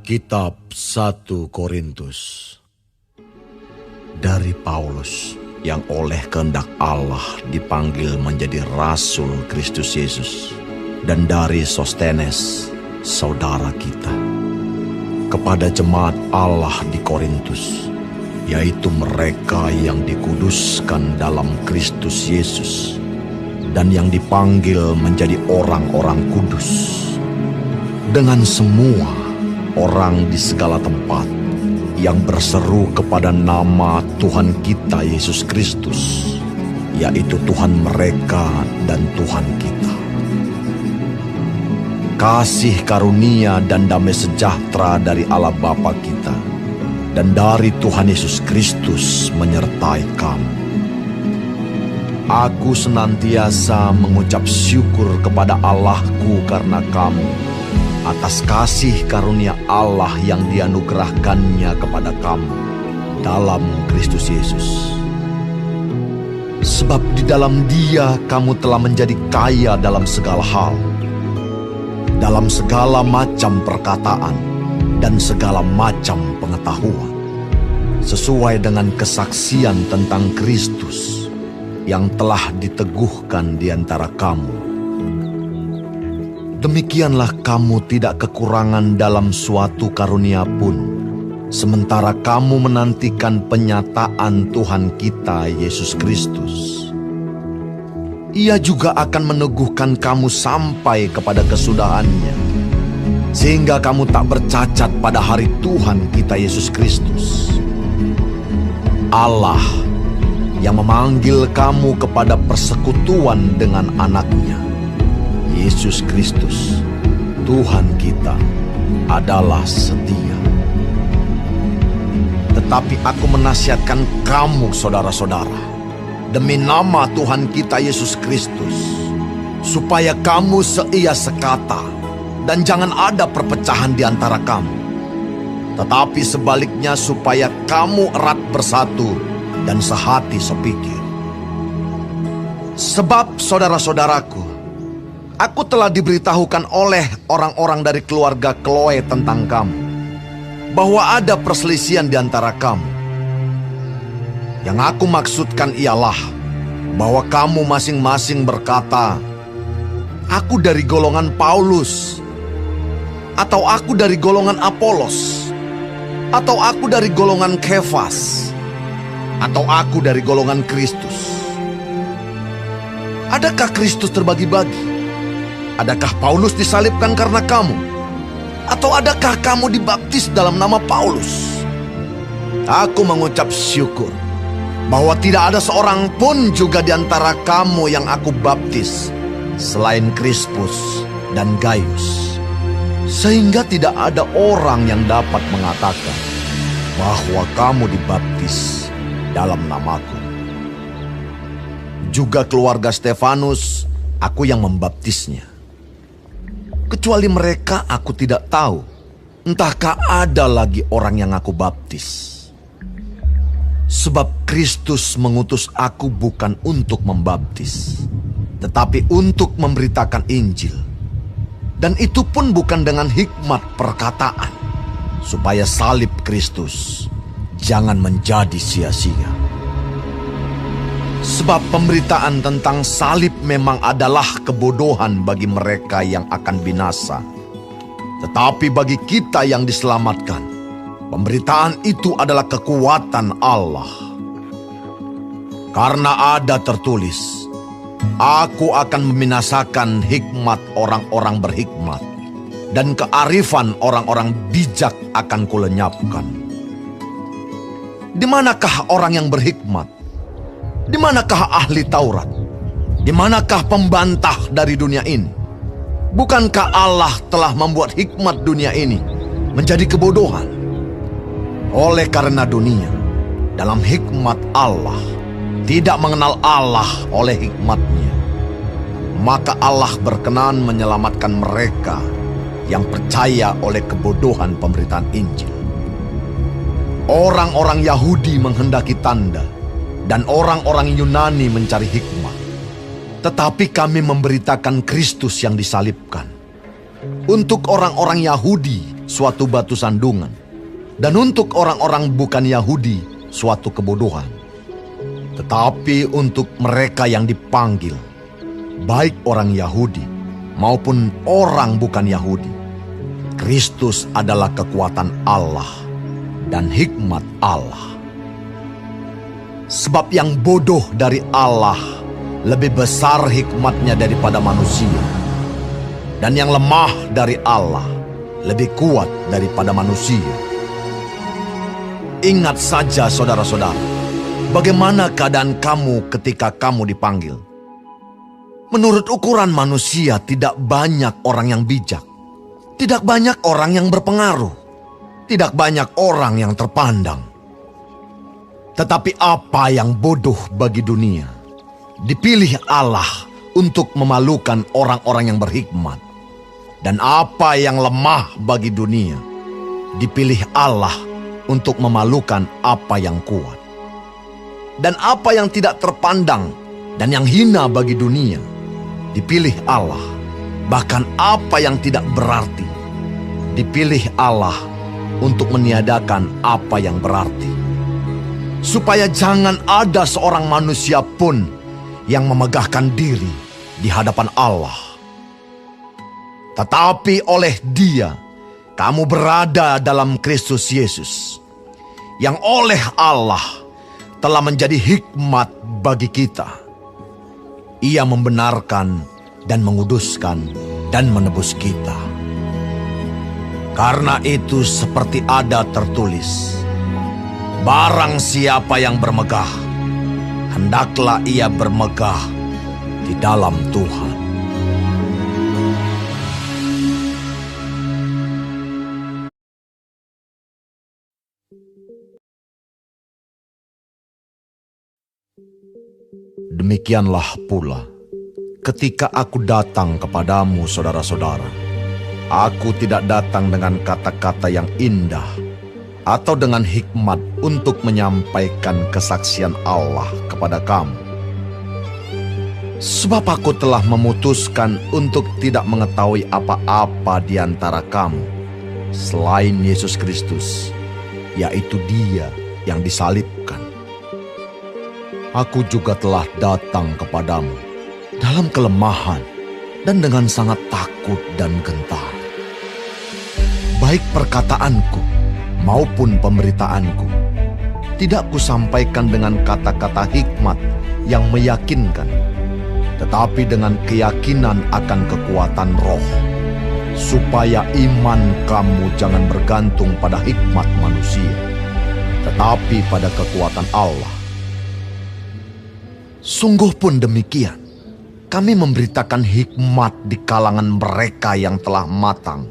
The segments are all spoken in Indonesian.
Kitab 1 Korintus dari Paulus yang oleh kehendak Allah dipanggil menjadi Rasul Kristus Yesus, dan dari Sostenes, saudara kita, kepada jemaat Allah di Korintus, yaitu mereka yang dikuduskan dalam Kristus Yesus dan yang dipanggil menjadi orang-orang kudus, dengan semua orang di segala tempat yang berseru kepada nama Tuhan kita Yesus Kristus, yaitu Tuhan mereka dan Tuhan kita. Kasih karunia dan damai sejahtera dari Allah Bapa kita dan dari Tuhan Yesus Kristus menyertai kamu. Aku senantiasa mengucap syukur kepada Allahku karena kamu, atas kasih karunia Allah yang dianugerahkannya kepada kamu dalam Kristus Yesus. Sebab di dalam Dia kamu telah menjadi kaya dalam segala hal, dalam segala macam perkataan dan segala macam pengetahuan, sesuai dengan kesaksian tentang Kristus yang telah diteguhkan di antara kamu. Demikianlah kamu tidak kekurangan dalam suatu karunia pun, sementara kamu menantikan penyataan Tuhan kita Yesus Kristus. Ia juga akan meneguhkan kamu sampai kepada kesudahannya, sehingga kamu tak bercacat pada hari Tuhan kita Yesus Kristus. Allah yang memanggil kamu kepada persekutuan dengan anaknya, Yesus Kristus, Tuhan kita, adalah setia. Tetapi aku menasihatkan kamu, saudara-saudara, demi nama Tuhan kita Yesus Kristus, supaya kamu seia sekata, dan jangan ada perpecahan di antara kamu. Tetapi sebaliknya supaya kamu erat bersatu dan sehati sepikir. Sebab saudara-saudaraku, aku telah diberitahukan oleh orang-orang dari keluarga Chloe tentang kamu, bahwa ada perselisihan di antara kamu. Yang aku maksudkan ialah bahwa kamu masing-masing berkata, aku dari golongan Paulus, atau aku dari golongan Apolos, atau aku dari golongan Kefas, atau aku dari golongan Kristus. Adakah Kristus terbagi-bagi? Adakah Paulus disalibkan karena kamu? Atau adakah kamu dibaptis dalam nama Paulus? Aku mengucap syukur bahwa tidak ada seorang pun juga di antara kamu yang aku baptis selain Krispus dan Gaius, sehingga tidak ada orang yang dapat mengatakan bahwa kamu dibaptis dalam namaku. Juga keluarga Stefanus, aku yang membaptisnya. Kecuali mereka aku tidak tahu, entahkah ada lagi orang yang aku baptis. Sebab Kristus mengutus aku bukan untuk membaptis, tetapi untuk memberitakan Injil. Dan itu pun bukan dengan hikmat perkataan, supaya salib Kristus jangan menjadi sia-sia. Sebab pemberitaan tentang salib memang adalah kebodohan bagi mereka yang akan binasa. Tetapi bagi kita yang diselamatkan, pemberitaan itu adalah kekuatan Allah. Karena ada tertulis, aku akan membinasakan hikmat orang-orang berhikmat, dan kearifan orang-orang bijak akan kulenyapkan. Di manakah orang yang berhikmat? Di manakah ahli Taurat? Di manakah pembantah dari dunia ini? Bukankah Allah telah membuat hikmat dunia ini menjadi kebodohan? Oleh karena dunia, dalam hikmat Allah, tidak mengenal Allah oleh hikmatnya, maka Allah berkenan menyelamatkan mereka yang percaya oleh kebodohan pemberitaan Injil. Orang-orang Yahudi menghendaki tanda, dan orang-orang Yunani mencari hikmah. Tetapi kami memberitakan Kristus yang disalibkan. Untuk orang-orang Yahudi suatu batu sandungan, dan untuk orang-orang bukan Yahudi suatu kebodohan. Tetapi untuk mereka yang dipanggil, baik orang Yahudi maupun orang bukan Yahudi, Kristus adalah kekuatan Allah dan hikmat Allah. Sebab yang bodoh dari Allah lebih besar hikmatnya daripada manusia, dan yang lemah dari Allah lebih kuat daripada manusia. Ingat saja saudara-saudara, bagaimana keadaan kamu ketika kamu dipanggil. Menurut ukuran manusia tidak banyak orang yang bijak, tidak banyak orang yang berpengaruh, tidak banyak orang yang terpandang. Tetapi apa yang bodoh bagi dunia, dipilih Allah untuk memalukan orang-orang yang berhikmat. Dan apa yang lemah bagi dunia, dipilih Allah untuk memalukan apa yang kuat. Dan apa yang tidak terpandang dan yang hina bagi dunia, dipilih Allah. Bahkan apa yang tidak berarti, dipilih Allah untuk meniadakan apa yang berarti. Supaya jangan ada seorang manusia pun yang memegahkan diri di hadapan Allah. Tetapi oleh Dia, kamu berada dalam Kristus Yesus, yang oleh Allah telah menjadi hikmat bagi kita. Ia membenarkan dan menguduskan dan menebus kita. Karena itu seperti ada tertulis, barang siapa yang bermegah, hendaklah ia bermegah di dalam Tuhan. Demikianlah pula, ketika aku datang kepadamu saudara-saudara, aku tidak datang dengan kata-kata yang indah atau dengan hikmat untuk menyampaikan kesaksian Allah kepada kamu. Sebab aku telah memutuskan untuk tidak mengetahui apa-apa di antara kamu selain Yesus Kristus, yaitu Dia yang disalibkan. Aku juga telah datang kepadamu dalam kelemahan dan dengan sangat takut dan gentar. Baik perkataanku maupun pemberitaanku tidak kusampaikan dengan kata-kata hikmat yang meyakinkan, tetapi dengan keyakinan akan kekuatan roh, supaya iman kamu jangan bergantung pada hikmat manusia, tetapi pada kekuatan Allah. Sungguh pun demikian, kami memberitakan hikmat di kalangan mereka yang telah matang,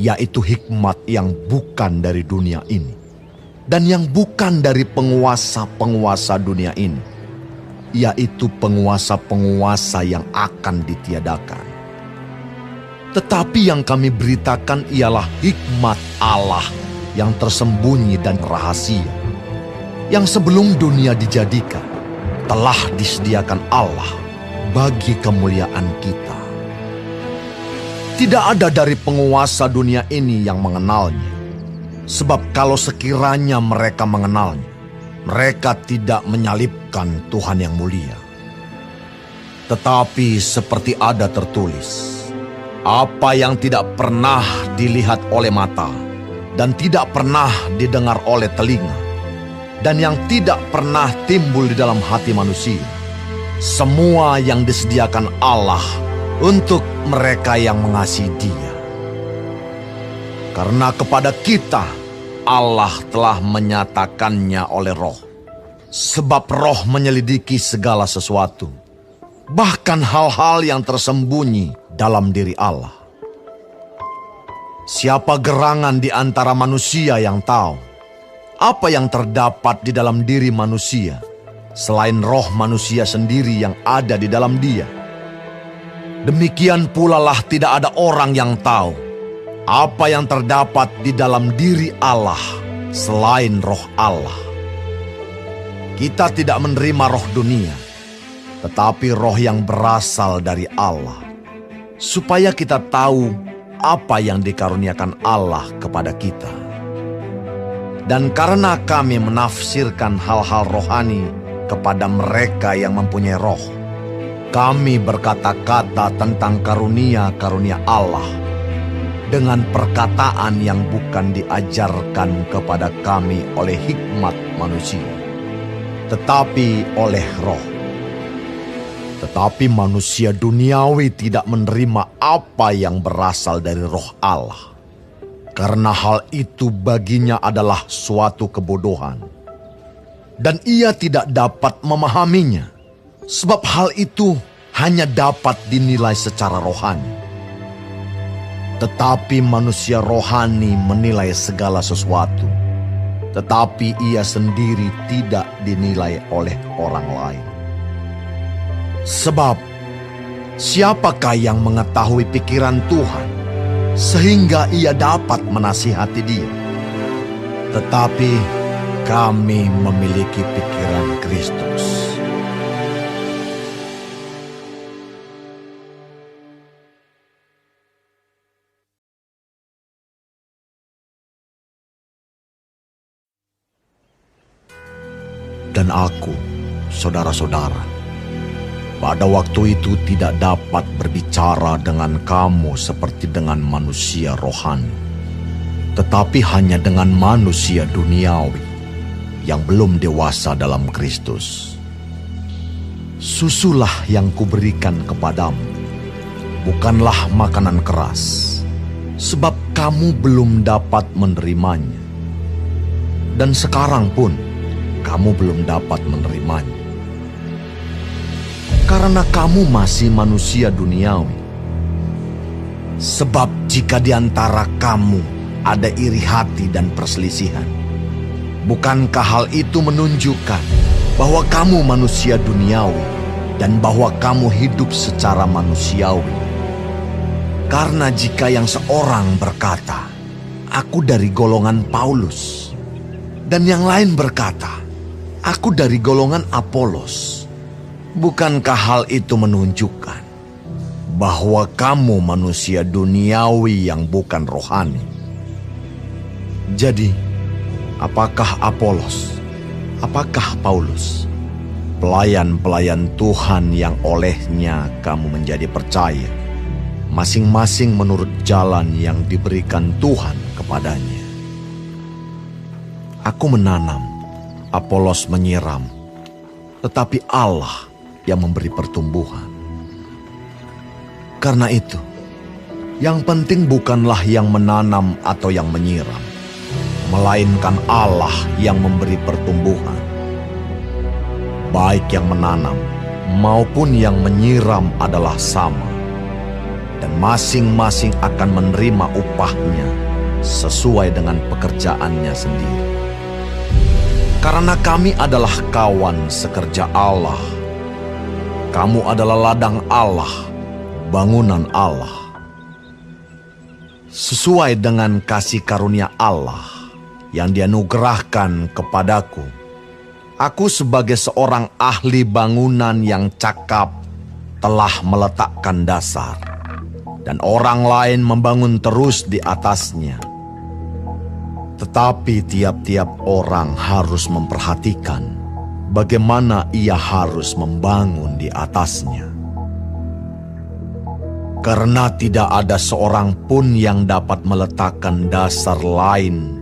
yaitu hikmat yang bukan dari dunia ini, dan yang bukan dari penguasa-penguasa dunia ini, yaitu penguasa-penguasa yang akan ditiadakan. Tetapi yang kami beritakan ialah hikmat Allah yang tersembunyi dan rahasia, yang sebelum dunia dijadikan, telah disediakan Allah bagi kemuliaan kita. Tidak ada dari penguasa dunia ini yang mengenalnya. Sebab kalau sekiranya mereka mengenalnya, mereka tidak menyalibkan Tuhan yang mulia. Tetapi seperti ada tertulis, apa yang tidak pernah dilihat oleh mata, dan tidak pernah didengar oleh telinga, dan yang tidak pernah timbul di dalam hati manusia, semua yang disediakan Allah untuk mereka yang mengasihi Dia. Karena kepada kita Allah telah menyatakannya oleh Roh. Sebab Roh menyelidiki segala sesuatu, bahkan hal-hal yang tersembunyi dalam diri Allah. Siapa gerangan di antara manusia yang tahu apa yang terdapat di dalam diri manusia, selain roh manusia sendiri yang ada di dalam dia? Demikian pula lah tidak ada orang yang tahu apa yang terdapat di dalam diri Allah selain roh Allah. Kita tidak menerima roh dunia, tetapi roh yang berasal dari Allah, supaya kita tahu apa yang dikaruniakan Allah kepada kita. Dan karena kami menafsirkan hal-hal rohani kepada mereka yang mempunyai roh, kami berkata-kata tentang karunia-karunia Allah dengan perkataan yang bukan diajarkan kepada kami oleh hikmat manusia, tetapi oleh roh. Tetapi manusia duniawi tidak menerima apa yang berasal dari roh Allah, karena hal itu baginya adalah suatu kebodohan, dan ia tidak dapat memahaminya, sebab hal itu hanya dapat dinilai secara rohani. Tetapi manusia rohani menilai segala sesuatu, tetapi ia sendiri tidak dinilai oleh orang lain. Sebab, siapakah yang mengetahui pikiran Tuhan, sehingga ia dapat menasihati dia? Tetapi kami memiliki pikiran Kristus. Dan aku, saudara-saudara, pada waktu itu tidak dapat berbicara dengan kamu seperti dengan manusia rohani, tetapi hanya dengan manusia duniawi yang belum dewasa dalam Kristus. Susulah yang kuberikan kepadamu, bukanlah makanan keras, sebab kamu belum dapat menerimanya. Dan sekarang pun kamu belum dapat menerimanya, karena kamu masih manusia duniawi. Sebab jika di antara kamu ada iri hati dan perselisihan, bukankah hal itu menunjukkan bahwa kamu manusia duniawi dan bahwa kamu hidup secara manusiawi? Karena jika yang seorang berkata, "Aku dari golongan Paulus," dan yang lain berkata, "Aku dari golongan Apolos," bukankah hal itu menunjukkan bahwa kamu manusia duniawi yang bukan rohani? Jadi, apakah Apolos, apakah Paulus, pelayan-pelayan Tuhan yang olehnya kamu menjadi percaya, masing-masing menurut jalan yang diberikan Tuhan kepadanya? Aku menanam, Apolos menyiram, tetapi Allah yang memberi pertumbuhan. Karena itu, yang penting bukanlah yang menanam atau yang menyiram, melainkan Allah yang memberi pertumbuhan. Baik yang menanam maupun yang menyiram adalah sama, dan masing-masing akan menerima upahnya sesuai dengan pekerjaannya sendiri. Karena kami adalah kawan sekerja Allah. Kamu adalah ladang Allah, bangunan Allah. Sesuai dengan kasih karunia Allah yang dianugerahkan kepadaku, aku sebagai seorang ahli bangunan yang cakap telah meletakkan dasar, dan orang lain membangun terus di atasnya. Tetapi tiap-tiap orang harus memperhatikan bagaimana ia harus membangun di atasnya. Karena tidak ada seorang pun yang dapat meletakkan dasar lain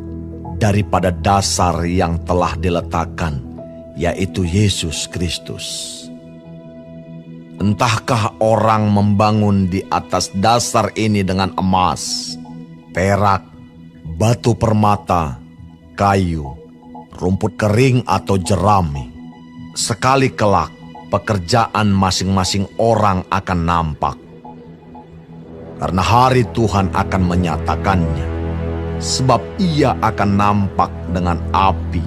daripada dasar yang telah diletakkan, yaitu Yesus Kristus. Entahkah orang membangun di atas dasar ini dengan emas, perak, batu permata, kayu, rumput kering atau jerami. Sekali kelak, pekerjaan masing-masing orang akan nampak. Karena hari Tuhan akan menyatakannya, sebab ia akan nampak dengan api,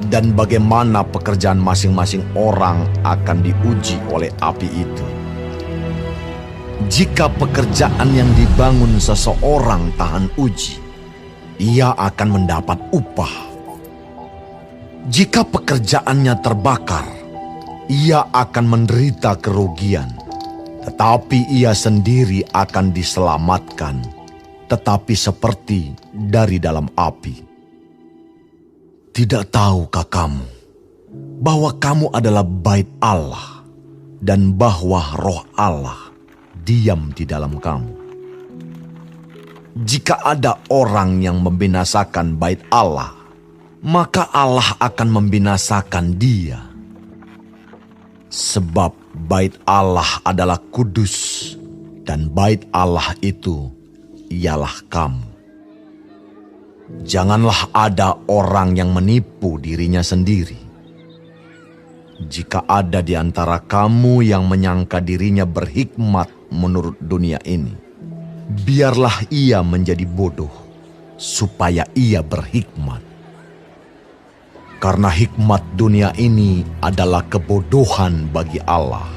dan bagaimana pekerjaan masing-masing orang akan diuji oleh api itu. Jika pekerjaan yang dibangun seseorang tahan uji, ia akan mendapat upah. Jika pekerjaannya terbakar, ia akan menderita kerugian, tetapi ia sendiri akan diselamatkan, tetapi seperti dari dalam api. Tidak tahukah kamu bahwa kamu adalah bait Allah dan bahwa Roh Allah diam di dalam kamu? Jika ada orang yang membinasakan bait Allah, maka Allah akan membinasakan dia. Sebab bait Allah adalah kudus, dan bait Allah itu ialah kamu. Janganlah ada orang yang menipu dirinya sendiri. Jika ada di antara kamu yang menyangka dirinya berhikmat menurut dunia ini, biarlah ia menjadi bodoh, supaya ia berhikmat. Karena hikmat dunia ini adalah kebodohan bagi Allah.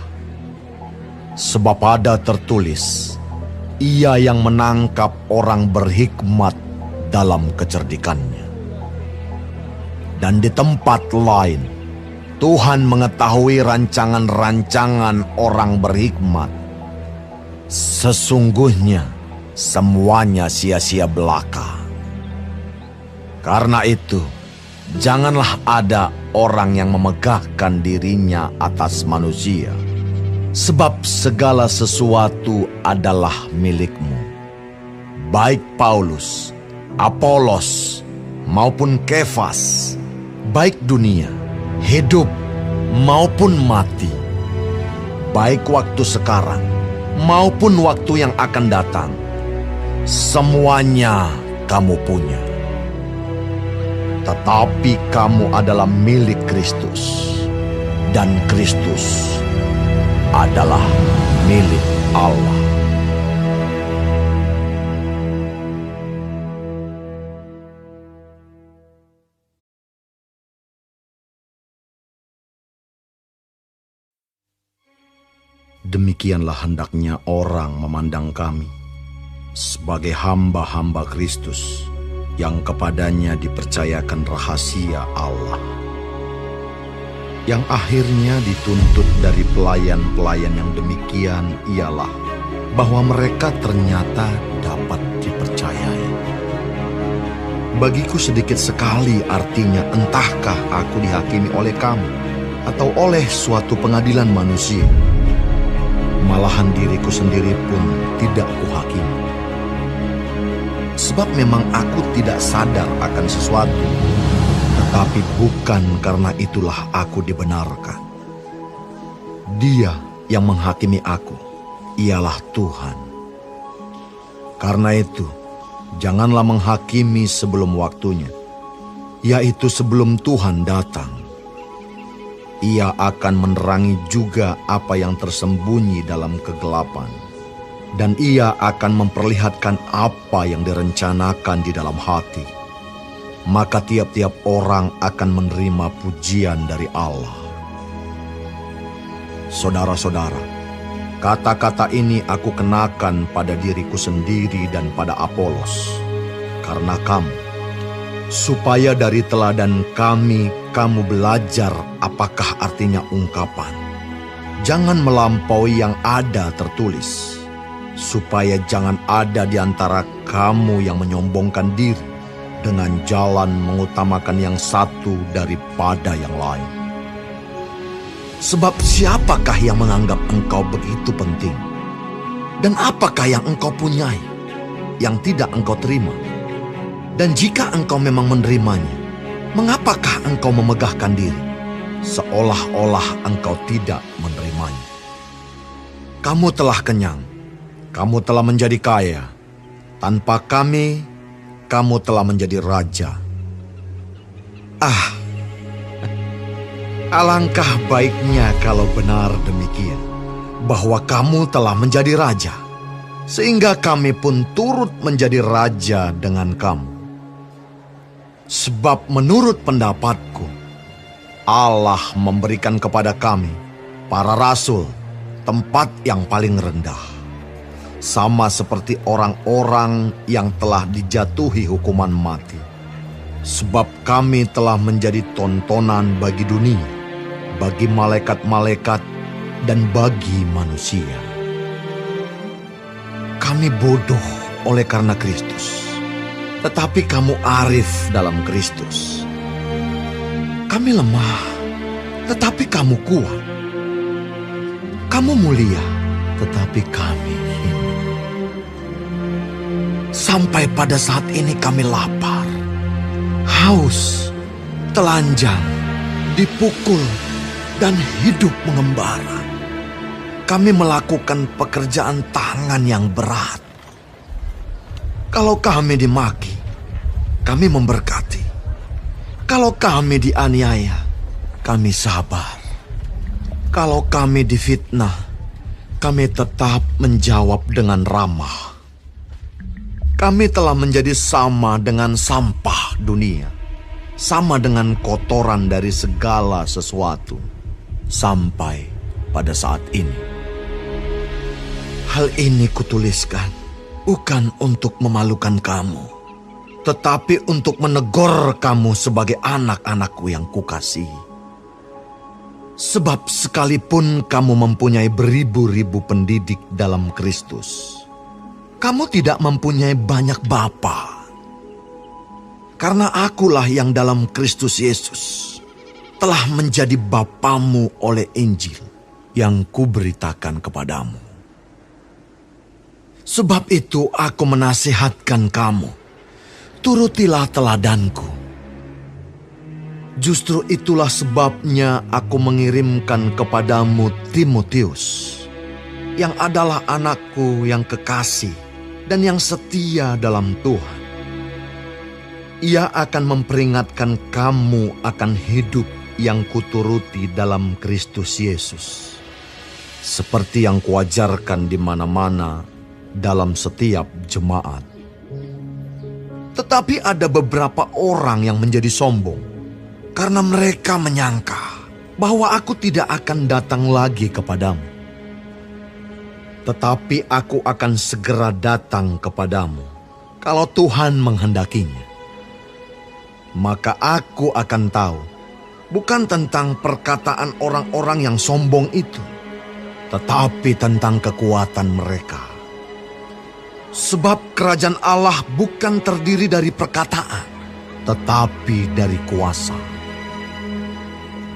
Sebab ada tertulis, Ia yang menangkap orang berhikmat dalam kecerdikannya. Dan di tempat lain, Tuhan mengetahui rancangan-rancangan orang berhikmat. Sesungguhnya semuanya sia-sia belaka. Karena itu, janganlah ada orang yang memegahkan dirinya atas manusia, sebab segala sesuatu adalah milikmu. Baik Paulus, Apolos, maupun Kefas, baik dunia, hidup maupun mati, baik waktu sekarang maupun waktu yang akan datang, semuanya kamu punya. Tetapi kamu adalah milik Kristus, dan Kristus adalah milik Allah. Demikianlah hendaknya orang memandang kami sebagai hamba-hamba Kristus, yang kepadanya dipercayakan rahasia Allah, yang akhirnya dituntut dari pelayan-pelayan yang demikian ialah bahwa mereka ternyata dapat dipercayai. Bagiku sedikit sekali artinya entahkah aku dihakimi oleh kamu atau oleh suatu pengadilan manusia. Malahan diriku sendiri pun tidak kuhakimi. Sebab memang aku tidak sadar akan sesuatu, tetapi bukan karena itulah aku dibenarkan. Dia yang menghakimi aku ialah Tuhan. Karena itu, janganlah menghakimi sebelum waktunya, yaitu sebelum Tuhan datang. Ia akan menerangi juga apa yang tersembunyi dalam kegelapan, dan ia akan memperlihatkan apa yang direncanakan di dalam hati. Maka tiap-tiap orang akan menerima pujian dari Allah. Saudara-saudara, kata-kata ini aku kenakan pada diriku sendiri dan pada Apolos, karena kamu, supaya dari teladan kami kamu belajar apakah artinya ungkapan. Jangan melampaui yang ada tertulis, supaya jangan ada di antara kamu yang menyombongkan diri dengan jalan mengutamakan yang satu daripada yang lain. Sebab siapakah yang menganggap engkau begitu penting? Dan apakah yang engkau punyai yang tidak engkau terima? Dan jika engkau memang menerimanya, mengapakah engkau memegahkan diri seolah-olah engkau tidak menerimanya? Kamu telah kenyang, kamu telah menjadi kaya. Tanpa kami, kamu telah menjadi raja. Alangkah baiknya kalau benar demikian, bahwa kamu telah menjadi raja, sehingga kami pun turut menjadi raja dengan kamu. Sebab menurut pendapatku, Allah memberikan kepada kami, para rasul, tempat yang paling rendah, sama seperti orang-orang yang telah dijatuhi hukuman mati. Sebab kami telah menjadi tontonan bagi dunia, bagi malaikat-malaikat, dan bagi manusia. Kami bodoh oleh karena Kristus, tetapi kamu arif dalam Kristus. Kami lemah, tetapi kamu kuat. Kamu mulia, tetapi kami hina. Sampai pada saat ini kami lapar, haus, telanjang, dipukul, dan hidup mengembara. Kami melakukan pekerjaan tangan yang berat. Kalau kami dimaki, kami memberkati. Kalau kami dianiaya, kami sabar. Kalau kami difitnah, kami tetap menjawab dengan ramah. Kami telah menjadi sama dengan sampah dunia, sama dengan kotoran dari segala sesuatu, sampai pada saat ini. Hal ini kutuliskan bukan untuk memalukan kamu, tetapi untuk menegur kamu sebagai anak-anakku yang kukasihi. Sebab sekalipun kamu mempunyai beribu-ribu pendidik dalam Kristus, kamu tidak mempunyai banyak bapa. Karena akulah yang dalam Kristus Yesus telah menjadi bapamu oleh Injil yang kuberitakan kepadamu. Sebab itu aku menasihatkan kamu, turutilah teladanku. Justru itulah sebabnya aku mengirimkan kepadamu Timotius, yang adalah anakku yang kekasih dan yang setia dalam Tuhan. Ia akan memperingatkan kamu akan hidup yang kuturuti dalam Kristus Yesus, seperti yang kuajarkan di mana-mana dalam setiap jemaat. Tetapi ada beberapa orang yang menjadi sombong, karena mereka menyangka bahwa aku tidak akan datang lagi kepadamu. Tetapi aku akan segera datang kepadamu, kalau Tuhan menghendakinya. Maka aku akan tahu, bukan tentang perkataan orang-orang yang sombong itu, tetapi tentang kekuatan mereka. Sebab kerajaan Allah bukan terdiri dari perkataan, tetapi dari kuasa.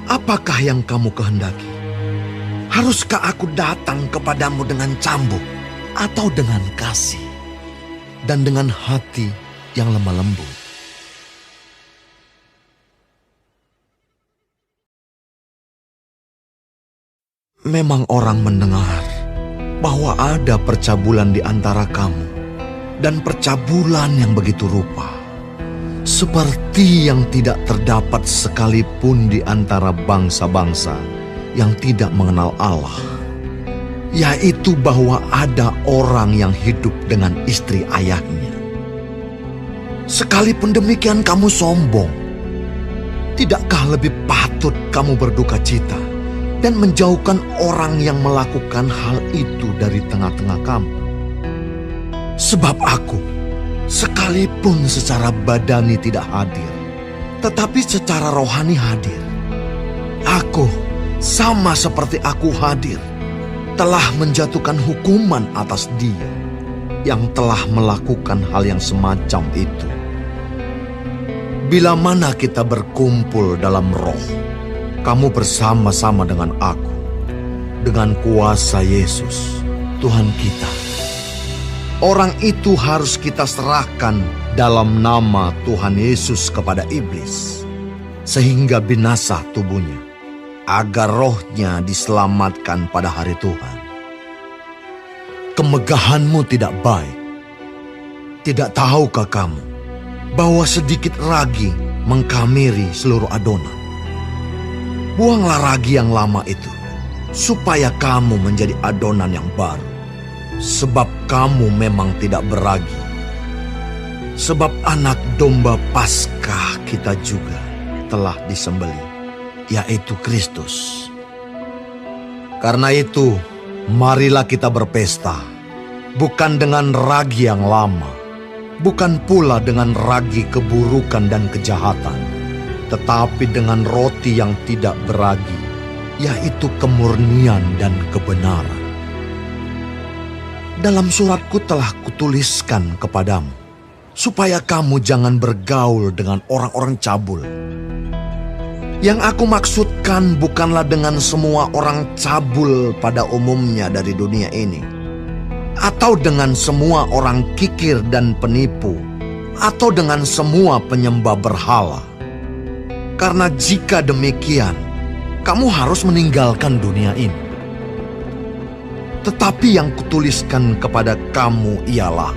Apakah yang kamu kehendaki? Haruskah aku datang kepadamu dengan cambuk atau dengan kasih dan dengan hati yang lemah lembut? Memang orang mendengar bahwa ada percabulan di antara kamu, dan percabulan yang begitu rupa, seperti yang tidak terdapat sekalipun di antara bangsa-bangsa yang tidak mengenal Allah, yaitu bahwa ada orang yang hidup dengan istri ayahnya. Sekalipun demikian kamu sombong, tidakkah lebih patut kamu berduka cita dan menjauhkan orang yang melakukan hal itu dari tengah-tengah kamu? Sebab aku, sekalipun secara badani tidak hadir, tetapi secara rohani hadir. Aku, sama seperti aku hadir, telah menjatuhkan hukuman atas dia yang telah melakukan hal yang semacam itu. Bila mana kita berkumpul dalam roh, kamu bersama-sama dengan aku, dengan kuasa Yesus, Tuhan kita. Orang itu harus kita serahkan dalam nama Tuhan Yesus kepada iblis, sehingga binasa tubuhnya, agar rohnya diselamatkan pada hari Tuhan. Kemegahanmu tidak baik. Tidak tahukah kamu bahwa sedikit ragi mengkamiri seluruh adonan? Buanglah ragi yang lama itu, supaya kamu menjadi adonan yang baru. Sebab kamu memang tidak beragi. Sebab anak domba Paskah kita juga telah disembelih, yaitu Kristus. Karena itu, marilah kita berpesta, bukan dengan ragi yang lama, bukan pula dengan ragi keburukan dan kejahatan, tetapi dengan roti yang tidak beragi, yaitu kemurnian dan kebenaran. Dalam suratku telah kutuliskan kepadamu, supaya kamu jangan bergaul dengan orang-orang cabul. Yang aku maksudkan bukanlah dengan semua orang cabul pada umumnya dari dunia ini, atau dengan semua orang kikir dan penipu, atau dengan semua penyembah berhala. Karena jika demikian, kamu harus meninggalkan dunia ini. Tetapi yang kutuliskan kepada kamu ialah,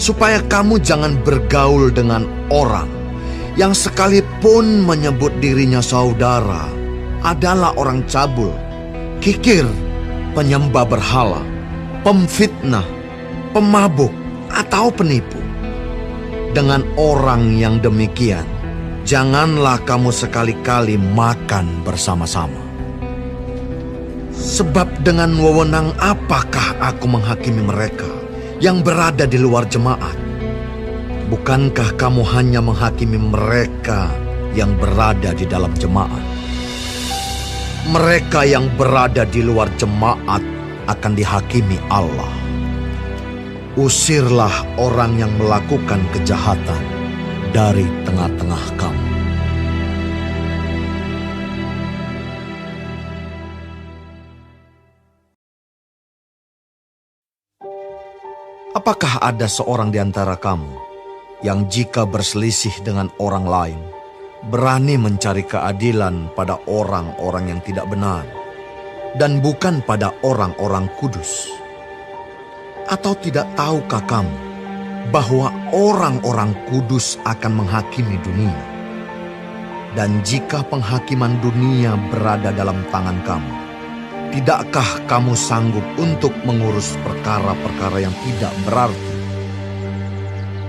supaya kamu jangan bergaul dengan orang yang sekalipun menyebut dirinya saudara adalah orang cabul, kikir, penyembah berhala, pemfitnah, pemabuk, atau penipu. Dengan orang yang demikian, janganlah kamu sekali-kali makan bersama-sama. Sebab dengan wewenang apakah aku menghakimi mereka yang berada di luar jemaat? Bukankah kamu hanya menghakimi mereka yang berada di dalam jemaat? Mereka yang berada di luar jemaat akan dihakimi Allah. Usirlah orang yang melakukan kejahatan dari tengah-tengah kamu. Apakah ada seorang di antara kamu yang jika berselisih dengan orang lain, berani mencari keadilan pada orang-orang yang tidak benar, dan bukan pada orang-orang kudus? Atau tidak tahukah kamu bahwa orang-orang kudus akan menghakimi dunia? Dan jika penghakiman dunia berada dalam tangan kamu, tidakkah kamu sanggup untuk mengurus perkara-perkara yang tidak berarti?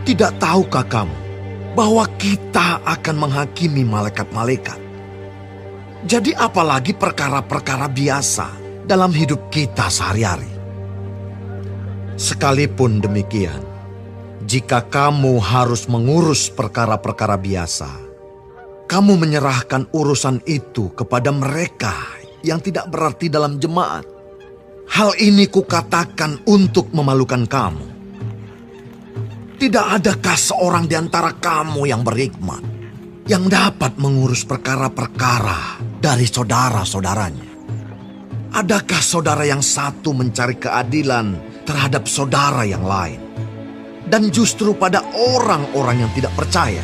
Tidak tahukah kamu bahwa kita akan menghakimi malaikat-malaikat? Jadi apalagi perkara-perkara biasa dalam hidup kita sehari-hari. Sekalipun demikian, jika kamu harus mengurus perkara-perkara biasa, kamu menyerahkan urusan itu kepada mereka yang tidak berarti dalam jemaat. Hal ini kukatakan untuk memalukan kamu. Tidak adakah seorang di antara kamu yang berhikmat, yang dapat mengurus perkara-perkara dari saudara-saudaranya? Adakah saudara yang satu mencari keadilan terhadap saudara yang lain, dan justru pada orang-orang yang tidak percaya?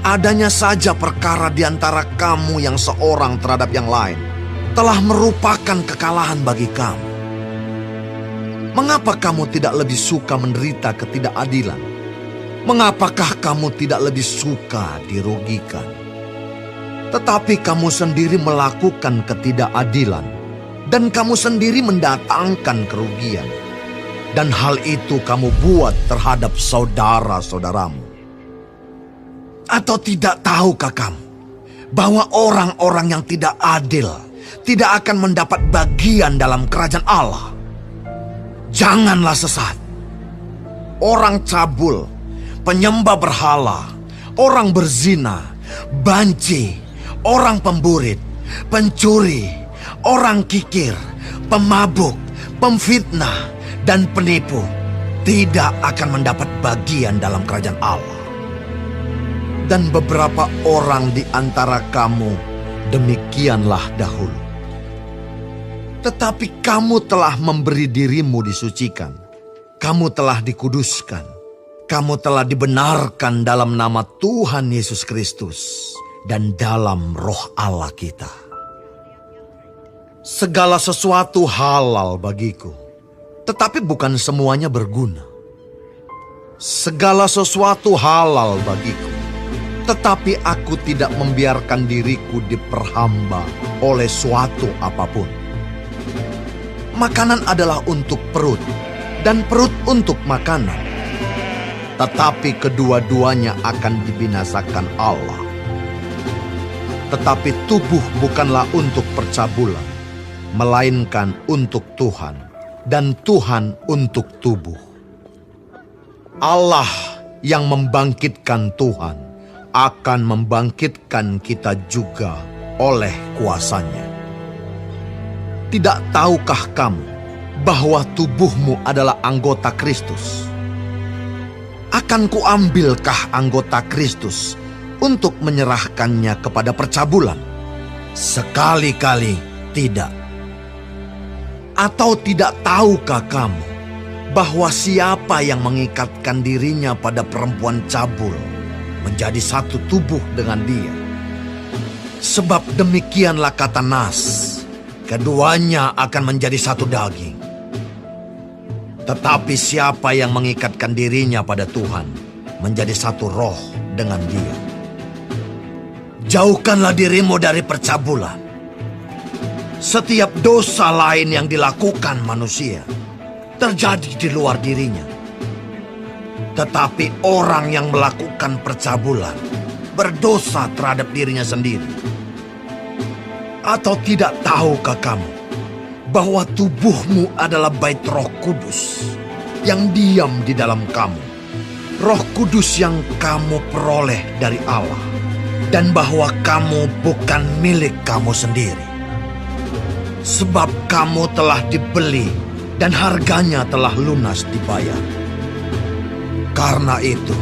Adanya saja perkara di antara kamu yang seorang terhadap yang lain telah merupakan kekalahan bagi kamu. Mengapa kamu tidak lebih suka menderita ketidakadilan? Mengapakah kamu tidak lebih suka dirugikan? Tetapi kamu sendiri melakukan ketidakadilan, dan kamu sendiri mendatangkan kerugian. Dan hal itu kamu buat terhadap saudara-saudaramu. Atau tidak tahukah kamu bahwa orang-orang yang tidak adil tidak akan mendapat bagian dalam kerajaan Allah? Janganlah sesat. Orang cabul, penyembah berhala, orang berzina, banci, orang pemburit, pencuri, orang kikir, pemabuk, pemfitnah, dan penipu tidak akan mendapat bagian dalam kerajaan Allah. Dan beberapa orang di antara kamu demikianlah dahulu. Tetapi kamu telah memberi dirimu disucikan. Kamu telah dikuduskan. Kamu telah dibenarkan dalam nama Tuhan Yesus Kristus dan dalam Roh Allah kita. Segala sesuatu halal bagiku, tetapi bukan semuanya berguna. Segala sesuatu halal bagiku, tetapi aku tidak membiarkan diriku diperhamba oleh suatu apapun. Makanan adalah untuk perut, dan perut untuk makanan. Tetapi kedua-duanya akan dibinasakan Allah. Tetapi tubuh bukanlah untuk percabulan, melainkan untuk Tuhan, dan Tuhan untuk tubuh. Allah yang membangkitkan Tuhan akan membangkitkan kita juga oleh kuasanya. Tidak tahukah kamu bahwa tubuhmu adalah anggota Kristus? Akan kuambilkah anggota Kristus untuk menyerahkannya kepada percabulan? Sekali-kali tidak. Atau tidak tahukah kamu bahwa siapa yang mengikatkan dirinya pada perempuan cabul menjadi satu tubuh dengan dia? Sebab demikianlah kata Nas, keduanya akan menjadi satu daging. Tetapi siapa yang mengikatkan dirinya pada Tuhan menjadi satu roh dengan dia. Jauhkanlah dirimu dari percabulan. Setiap dosa lain yang dilakukan manusia terjadi di luar dirinya. Tetapi orang yang melakukan percabulan berdosa terhadap dirinya sendiri. Atau tidak tahukah kamu bahwa tubuhmu adalah bait Roh Kudus yang diam di dalam kamu, Roh Kudus yang kamu peroleh dari Allah, dan bahwa kamu bukan milik kamu sendiri, sebab kamu telah dibeli dan harganya telah lunas dibayar. Karena itu,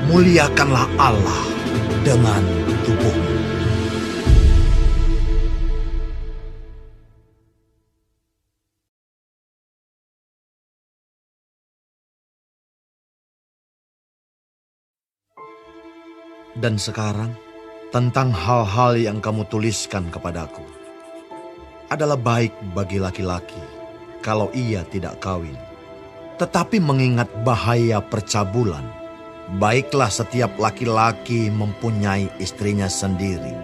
muliakanlah Allah dengan tubuhmu. Dan sekarang, tentang hal-hal yang kamu tuliskan kepadaku, adalah baik bagi laki-laki kalau ia tidak kawin. Tetapi mengingat bahaya percabulan, baiklah setiap laki-laki mempunyai istrinya sendiri,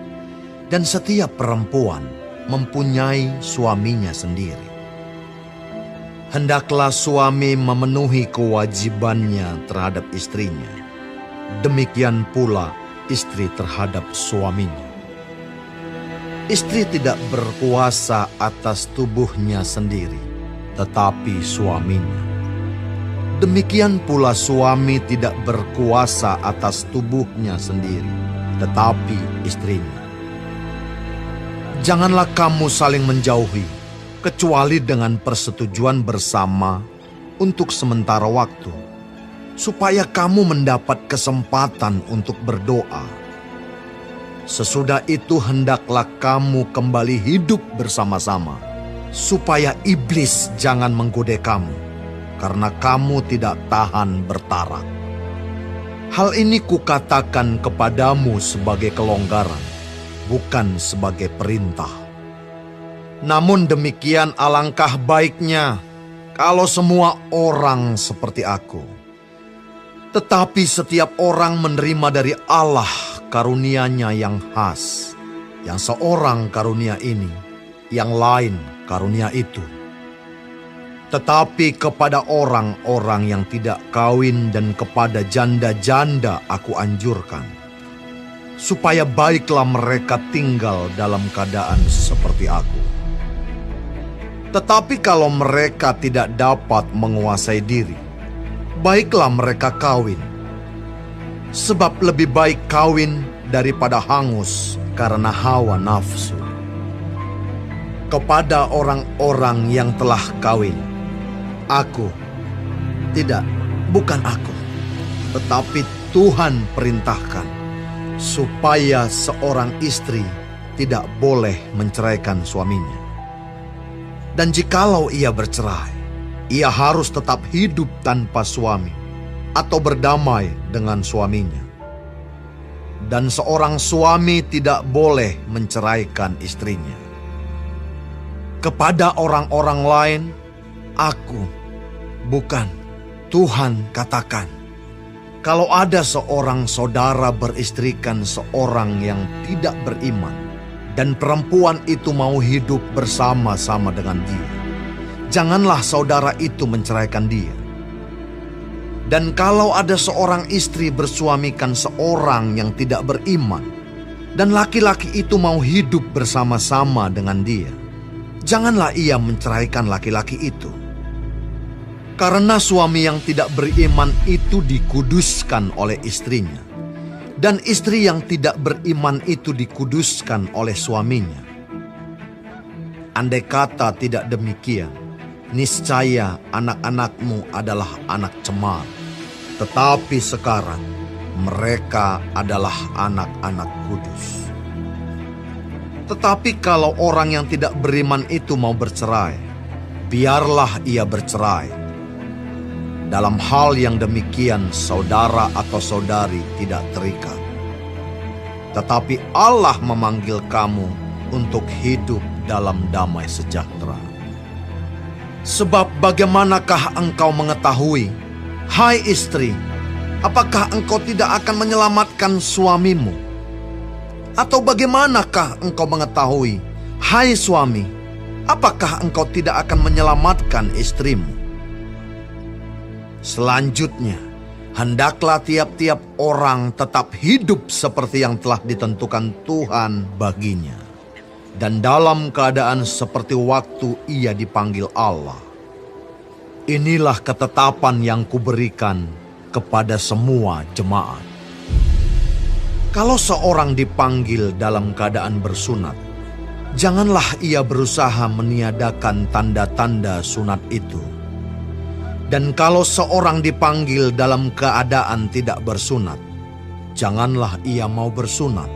dan setiap perempuan mempunyai suaminya sendiri. Hendaklah suami memenuhi kewajibannya terhadap istrinya, demikian pula istri terhadap suaminya. Istri tidak berkuasa atas tubuhnya sendiri, tetapi suaminya. Demikian pula suami tidak berkuasa atas tubuhnya sendiri, tetapi istrinya. Janganlah kamu saling menjauhi, kecuali dengan persetujuan bersama untuk sementara waktu, supaya kamu mendapat kesempatan untuk berdoa. Sesudah itu hendaklah kamu kembali hidup bersama-sama, supaya iblis jangan menggoda kamu, karena kamu tidak tahan bertarak. Hal ini kukatakan kepadamu sebagai kelonggaran, bukan sebagai perintah. Namun demikian alangkah baiknya kalau semua orang seperti aku. Tetapi setiap orang menerima dari Allah karunia-Nya yang khas, yang seorang karunia ini, yang lain karunia itu. Tetapi kepada orang-orang yang tidak kawin dan kepada janda-janda aku anjurkan, supaya baiklah mereka tinggal dalam keadaan seperti aku. Tetapi kalau mereka tidak dapat menguasai diri, baiklah mereka kawin. Sebab lebih baik kawin daripada hangus karena hawa nafsu. Kepada orang-orang yang telah kawin, bukan aku, tetapi Tuhan perintahkan, supaya seorang istri tidak boleh menceraikan suaminya. Dan jikalau ia bercerai, ia harus tetap hidup tanpa suami atau berdamai dengan suaminya. Dan seorang suami tidak boleh menceraikan istrinya. Kepada orang-orang lain, bukan Tuhan katakan, kalau ada seorang saudara beristrikan seorang yang tidak beriman, dan perempuan itu mau hidup bersama-sama dengan dia, janganlah saudara itu menceraikan dia. Dan kalau ada seorang istri bersuamikan seorang yang tidak beriman, dan laki-laki itu mau hidup bersama-sama dengan dia, janganlah ia menceraikan laki-laki itu. Karena suami yang tidak beriman itu dikuduskan oleh istrinya, dan istri yang tidak beriman itu dikuduskan oleh suaminya. Andai kata tidak demikian, niscaya anak-anakmu adalah anak cemar, tetapi sekarang mereka adalah anak-anak kudus. Tetapi kalau orang yang tidak beriman itu mau bercerai, biarlah ia bercerai. Dalam hal yang demikian saudara atau saudari tidak terikat. Tetapi Allah memanggil kamu untuk hidup dalam damai sejahtera. Sebab bagaimanakah engkau mengetahui, hai istri, apakah engkau tidak akan menyelamatkan suamimu? Atau bagaimanakah engkau mengetahui, hai suami, apakah engkau tidak akan menyelamatkan istrimu? Selanjutnya, hendaklah tiap-tiap orang tetap hidup seperti yang telah ditentukan Tuhan baginya, dan dalam keadaan seperti waktu ia dipanggil Allah. Inilah ketetapan yang kuberikan kepada semua jemaat. Kalau seorang dipanggil dalam keadaan bersunat, janganlah ia berusaha meniadakan tanda-tanda sunat itu. Dan kalau seorang dipanggil dalam keadaan tidak bersunat, janganlah ia mau bersunat.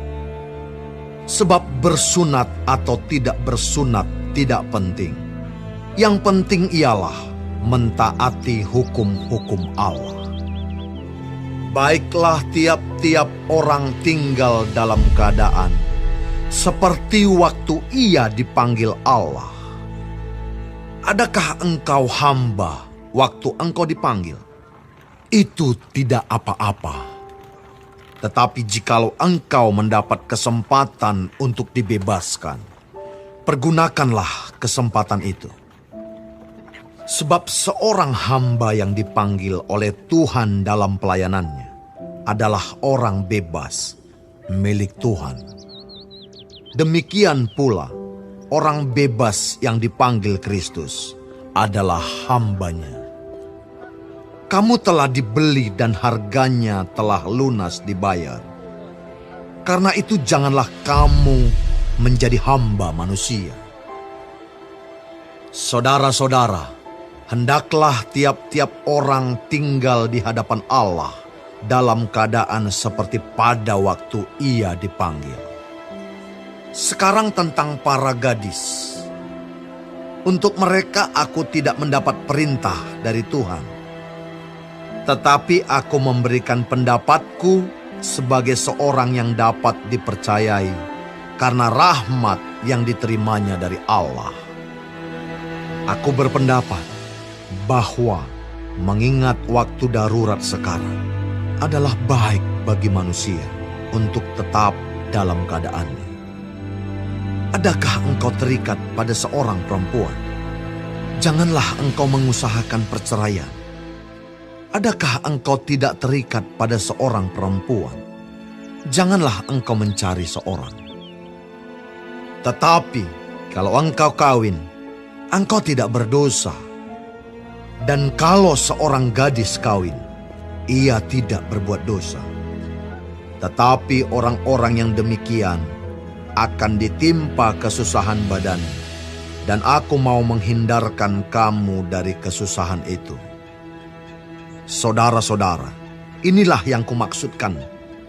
Sebab bersunat atau tidak bersunat tidak penting. Yang penting ialah mentaati hukum-hukum Allah. Baiklah tiap-tiap orang tinggal dalam keadaan seperti waktu ia dipanggil Allah. Adakah engkau hamba waktu engkau dipanggil? Itu tidak apa-apa. Tetapi jikalau engkau mendapat kesempatan untuk dibebaskan, pergunakanlah kesempatan itu. Sebab seorang hamba yang dipanggil oleh Tuhan dalam pelayanannya adalah orang bebas milik Tuhan. Demikian pula orang bebas yang dipanggil Kristus adalah hambanya. Kamu telah dibeli dan harganya telah lunas dibayar. Karena itu janganlah kamu menjadi hamba manusia. Saudara-saudara, hendaklah tiap-tiap orang tinggal di hadapan Allah dalam keadaan seperti pada waktu ia dipanggil. Sekarang tentang para gadis. Untuk mereka aku tidak mendapat perintah dari Tuhan. Tetapi aku memberikan pendapatku sebagai seorang yang dapat dipercayai karena rahmat yang diterimanya dari Allah. Aku berpendapat bahwa mengingat waktu darurat sekarang adalah baik bagi manusia untuk tetap dalam keadaannya. Adakah engkau terikat pada seorang perempuan? Janganlah engkau mengusahakan perceraian. Adakah engkau tidak terikat pada seorang perempuan? Janganlah engkau mencari seorang. Tetapi kalau engkau kawin, engkau tidak berdosa. Dan kalau seorang gadis kawin, ia tidak berbuat dosa. Tetapi orang-orang yang demikian akan ditimpa kesusahan badan, dan aku mau menghindarkan kamu dari kesusahan itu. Saudara-saudara, inilah yang kumaksudkan,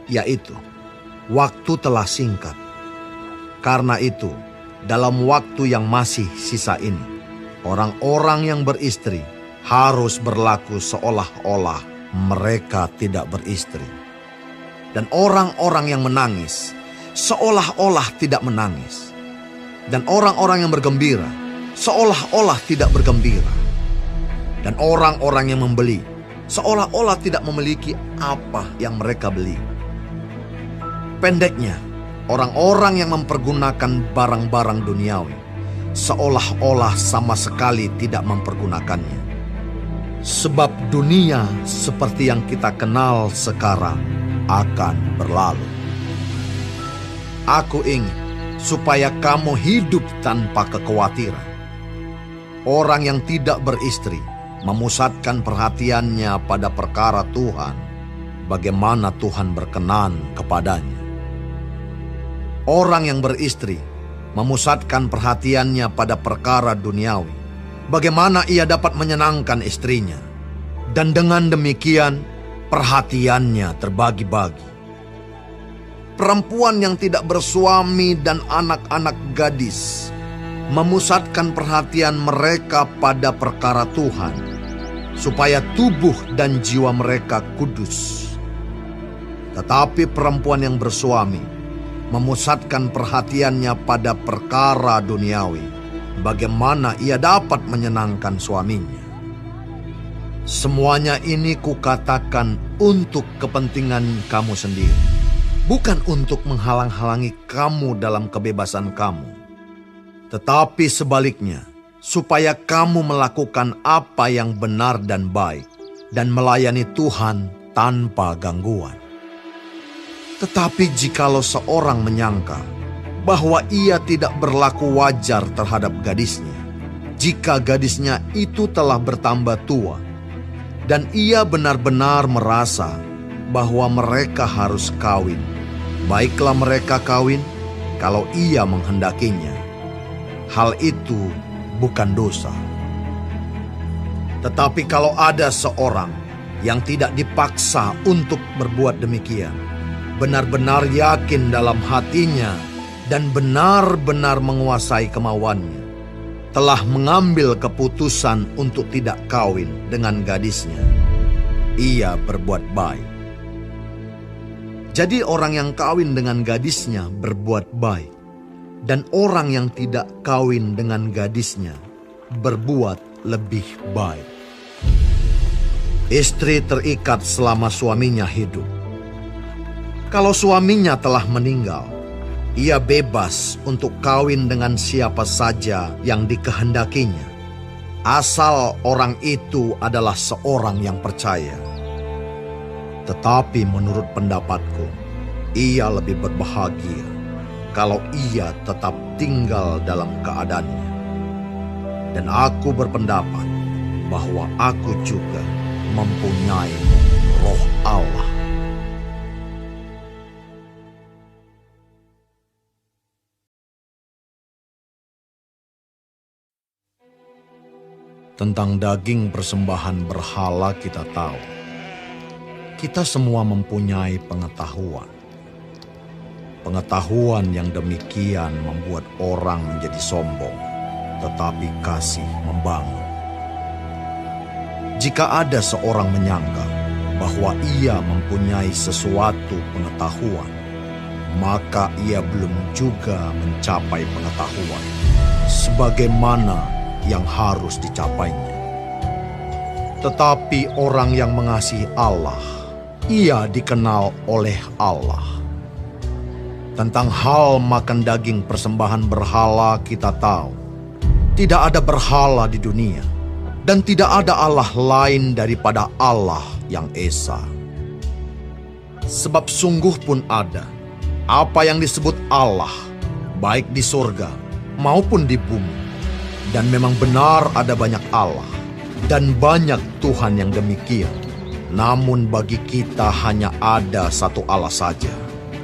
yaitu waktu telah singkat. Karena itu, dalam waktu yang masih sisa ini, orang-orang yang beristri harus berlaku seolah-olah mereka tidak beristri. Dan orang-orang yang menangis seolah-olah tidak menangis. Dan orang-orang yang bergembira seolah-olah tidak bergembira. Dan orang-orang yang membeli seolah-olah tidak memiliki apa yang mereka beli. Pendeknya, orang-orang yang mempergunakan barang-barang duniawi seolah-olah sama sekali tidak mempergunakannya. Sebab dunia seperti yang kita kenal sekarang akan berlalu. Aku ingin supaya kamu hidup tanpa kekhawatiran. Orang yang tidak beristri memusatkan perhatiannya pada perkara Tuhan, bagaimana Tuhan berkenan kepadanya. Orang yang beristri memusatkan perhatiannya pada perkara duniawi, bagaimana ia dapat menyenangkan istrinya. Dan dengan demikian, perhatiannya terbagi-bagi. Perempuan yang tidak bersuami dan anak-anak gadis memusatkan perhatian mereka pada perkara Tuhan, supaya tubuh dan jiwa mereka kudus. Tetapi perempuan yang bersuami memusatkan perhatiannya pada perkara duniawi, bagaimana ia dapat menyenangkan suaminya. Semuanya ini kukatakan untuk kepentingan kamu sendiri, bukan untuk menghalang-halangi kamu dalam kebebasan kamu, tetapi sebaliknya, supaya kamu melakukan apa yang benar dan baik, dan melayani Tuhan tanpa gangguan. Tetapi jikalau seorang menyangka bahwa ia tidak berlaku wajar terhadap gadisnya, jika gadisnya itu telah bertambah tua, dan ia benar-benar merasa bahwa mereka harus kawin, baiklah mereka kawin kalau ia menghendakinya. Hal itu bukan dosa. Tetapi kalau ada seorang yang tidak dipaksa untuk berbuat demikian, benar-benar yakin dalam hatinya dan benar-benar menguasai kemauannya, telah mengambil keputusan untuk tidak kawin dengan gadisnya, ia berbuat baik. Jadi orang yang kawin dengan gadisnya berbuat baik, dan orang yang tidak kawin dengan gadisnya berbuat lebih baik. Istri terikat selama suaminya hidup. Kalau suaminya telah meninggal, ia bebas untuk kawin dengan siapa saja yang dikehendakinya, asal orang itu adalah seorang yang percaya. Tetapi menurut pendapatku, ia lebih berbahagia kalau ia tetap tinggal dalam keadaannya. Dan aku berpendapat bahwa aku juga mempunyai Roh Allah. Tentang daging persembahan berhala kita tahu. Kita semua mempunyai pengetahuan. Pengetahuan yang demikian membuat orang menjadi sombong, tetapi kasih membangun. Jika ada seorang menyangka bahwa ia mempunyai sesuatu pengetahuan, maka ia belum juga mencapai pengetahuan sebagaimana yang harus dicapainya. Tetapi orang yang mengasihi Allah, ia dikenal oleh Allah. Tentang hal makan daging persembahan berhala kita tahu, tidak ada berhala di dunia, dan tidak ada Allah lain daripada Allah yang Esa. Sebab sungguh pun ada apa yang disebut Allah, baik di surga maupun di bumi. Dan memang benar ada banyak Allah dan banyak Tuhan yang demikian. Namun bagi kita hanya ada satu Allah saja,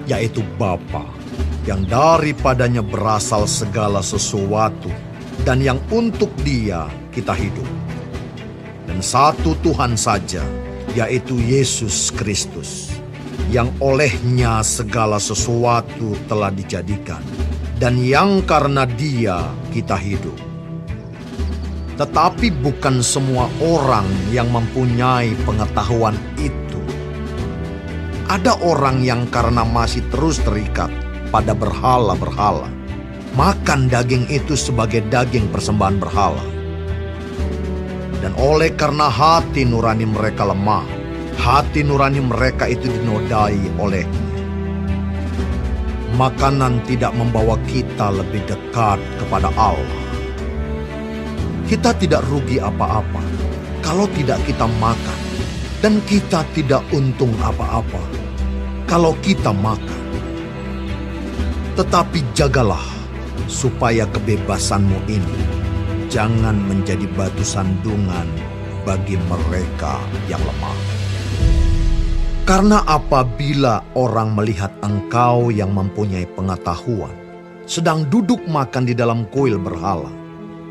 yaitu Bapa, yang daripadanya berasal segala sesuatu dan yang untuk Dia kita hidup. Dan satu Tuhan saja, yaitu Yesus Kristus, yang olehnya segala sesuatu telah dijadikan, dan yang karena Dia kita hidup. Tetapi bukan semua orang yang mempunyai pengetahuan itu. Ada orang yang karena masih terus terikat pada berhala-berhala, makan daging itu sebagai daging persembahan berhala. Dan oleh karena hati nurani mereka lemah, hati nurani mereka itu dinodai olehnya. Makanan tidak membawa kita lebih dekat kepada Allah. Kita tidak rugi apa-apa kalau tidak kita makan, dan kita tidak untung apa-apa kalau kita makan. Tetapi jagalah supaya kebebasanmu ini jangan menjadi batu sandungan bagi mereka yang lemah. Karena apabila orang melihat engkau yang mempunyai pengetahuan sedang duduk makan di dalam kuil berhala,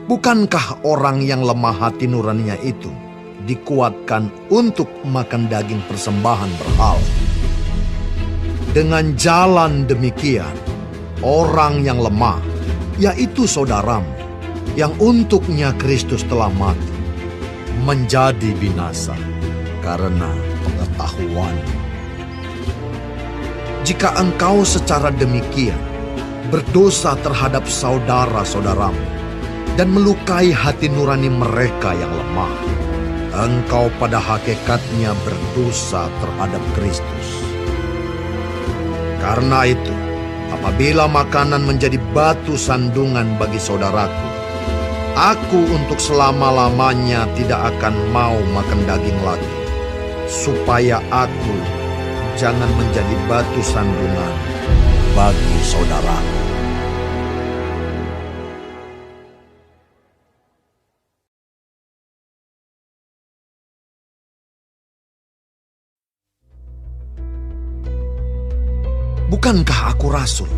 Bukankah orang yang lemah hati nuraninya itu dikuatkan untuk makan daging persembahan berhala? Dengan jalan demikian, orang yang lemah, yaitu saudaramu, yang untuknya Kristus telah mati, menjadi binasa karena pengetahuan. Jika engkau secara demikian berdosa terhadap saudara-saudaramu dan melukai hati nurani mereka yang lemah, engkau pada hakikatnya berdosa terhadap Kristus. Karena itu, apabila makanan menjadi batu sandungan bagi saudaraku, aku untuk selama-lamanya tidak akan mau makan daging lagi, supaya aku jangan menjadi batu sandungan bagi saudaraku. Bukankah aku rasul?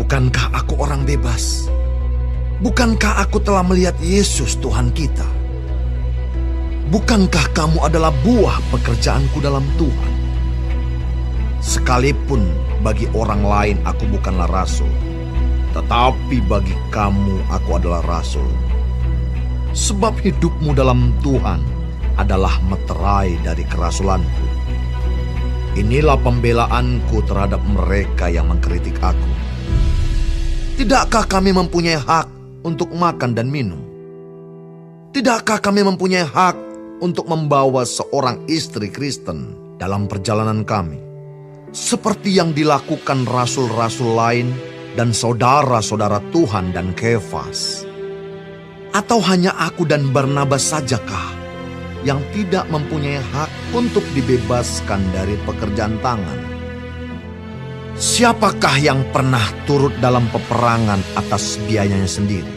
Bukankah aku orang bebas? Bukankah aku telah melihat Yesus Tuhan kita? Bukankah kamu adalah buah pekerjaanku dalam Tuhan? Sekalipun bagi orang lain aku bukanlah rasul, tetapi bagi kamu aku adalah rasul. Sebab hidupmu dalam Tuhan adalah meterai dari kerasulanku. Inilah pembelaanku terhadap mereka yang mengkritik aku. Tidakkah kami mempunyai hak untuk makan dan minum? Tidakkah kami mempunyai hak untuk membawa seorang istri Kristen dalam perjalanan kami, seperti yang dilakukan rasul-rasul lain dan saudara-saudara Tuhan dan Kefas? Atau hanya aku dan Barnabas sajakah yang tidak mempunyai hak untuk dibebaskan dari pekerjaan tangan? Siapakah yang pernah turut dalam peperangan atas biayanya sendiri?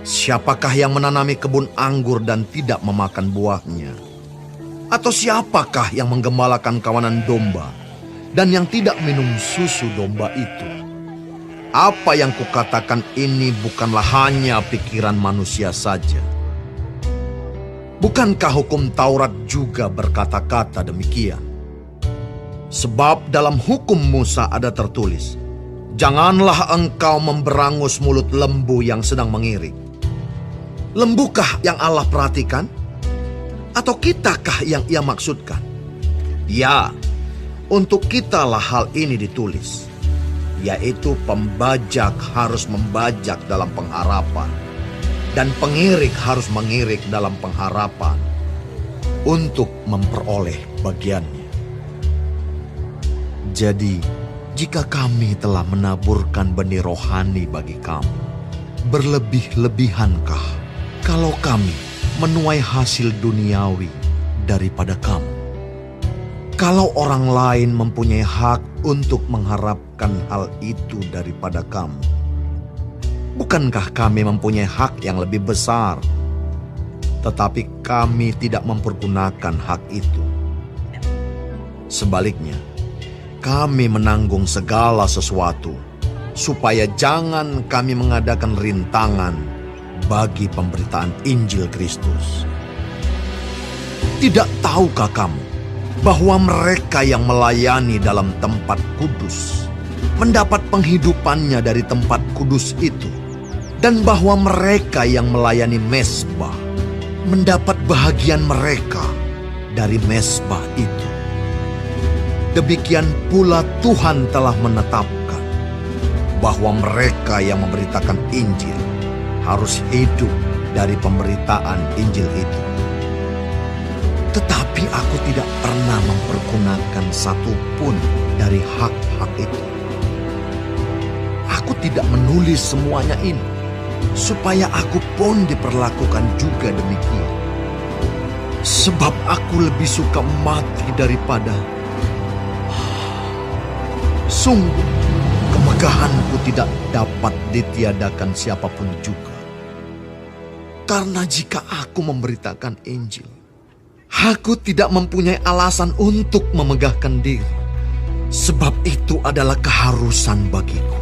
Siapakah yang menanami kebun anggur dan tidak memakan buahnya? Atau siapakah yang menggembalakan kawanan domba dan yang tidak minum susu domba itu? Apa yang kukatakan ini bukanlah hanya pikiran manusia saja. Bukankah hukum Taurat juga berkata-kata demikian? Sebab dalam hukum Musa ada tertulis, janganlah engkau memberangus mulut lembu yang sedang mengirik. Lembukah yang Allah perhatikan? Atau kitakah yang ia maksudkan? Ya, untuk kitalah hal ini ditulis, yaitu pembajak harus membajak dalam pengharapan, dan pengirik harus mengirik dalam pengharapan untuk memperoleh bagiannya. Jadi, jika kami telah menaburkan benih rohani bagi kamu, berlebih-lebihankah kalau kami menuai hasil duniawi daripada kamu? Kalau orang lain mempunyai hak untuk mengharapkan hal itu daripada kamu, bukankah kami mempunyai hak yang lebih besar? Tetapi kami tidak mempergunakan hak itu. Sebaliknya, kami menanggung segala sesuatu, supaya jangan kami mengadakan rintangan bagi pemberitaan Injil Kristus. Tidak tahukah kamu bahwa mereka yang melayani dalam tempat kudus mendapat penghidupannya dari tempat kudus itu, dan bahwa mereka yang melayani mezbah mendapat bahagian mereka dari mezbah itu? Demikian pula Tuhan telah menetapkan bahwa mereka yang memberitakan Injil harus hidup dari pemberitaan Injil itu. Tetapi aku tidak pernah mempergunakan satupun dari hak-hak itu. Aku tidak menulis semuanya ini, supaya aku pun diperlakukan juga demikian. Sebab aku lebih suka mati daripada... Sungguh, kemegahanku tidak dapat ditiadakan siapapun juga. Karena jika aku memberitakan Injil, aku tidak mempunyai alasan untuk memegahkan diri, sebab itu adalah keharusan bagiku.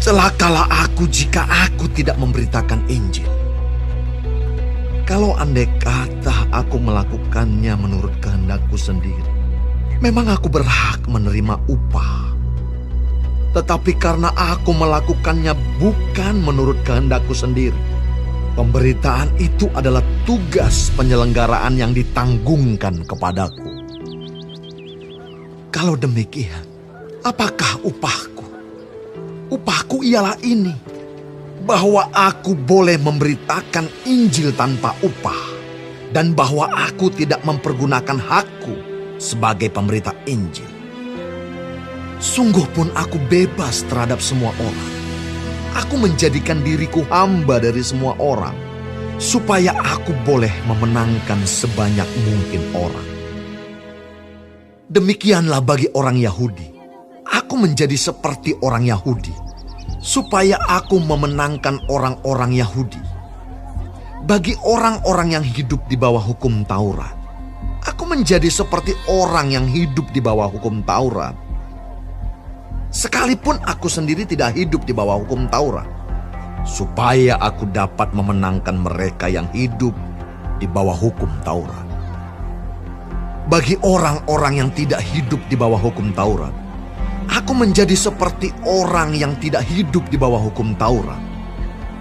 Celakalah aku jika aku tidak memberitakan Injil. Kalau andai kata aku melakukannya menurut kehendakku sendiri, memang aku berhak menerima upah. Tetapi karena aku melakukannya bukan menurut kehendakku sendiri, pemberitaan itu adalah tugas penyelenggaraan yang ditanggungkan kepadaku. Kalau demikian, apakah upahku? Upahku ialah ini, bahwa aku boleh memberitakan Injil tanpa upah, dan bahwa aku tidak mempergunakan hakku sebagai pemberita Injil. Sungguh pun aku bebas terhadap semua orang. Aku menjadikan diriku hamba dari semua orang, supaya aku boleh memenangkan sebanyak mungkin orang. Demikianlah bagi orang Yahudi. Aku menjadi seperti orang Yahudi, supaya aku memenangkan orang-orang Yahudi. Bagi orang-orang yang hidup di bawah hukum Taurat, aku menjadi seperti orang yang hidup di bawah hukum Taurat. Sekalipun aku sendiri tidak hidup di bawah hukum Taurat, supaya aku dapat memenangkan mereka yang hidup di bawah hukum Taurat. Bagi orang-orang yang tidak hidup di bawah hukum Taurat, aku menjadi seperti orang yang tidak hidup di bawah hukum Taurat.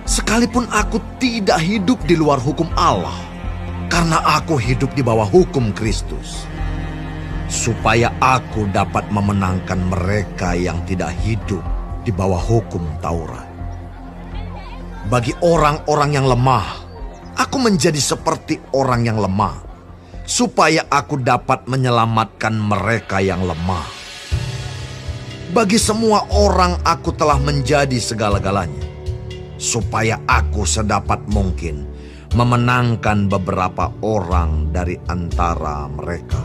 Sekalipun aku tidak hidup di luar hukum Allah, karena aku hidup di bawah hukum Kristus, supaya aku dapat memenangkan mereka yang tidak hidup di bawah hukum Taurat. Bagi orang-orang yang lemah, aku menjadi seperti orang yang lemah, supaya aku dapat menyelamatkan mereka yang lemah. Bagi semua orang aku telah menjadi segala-galanya, supaya aku sedapat mungkin memenangkan beberapa orang dari antara mereka.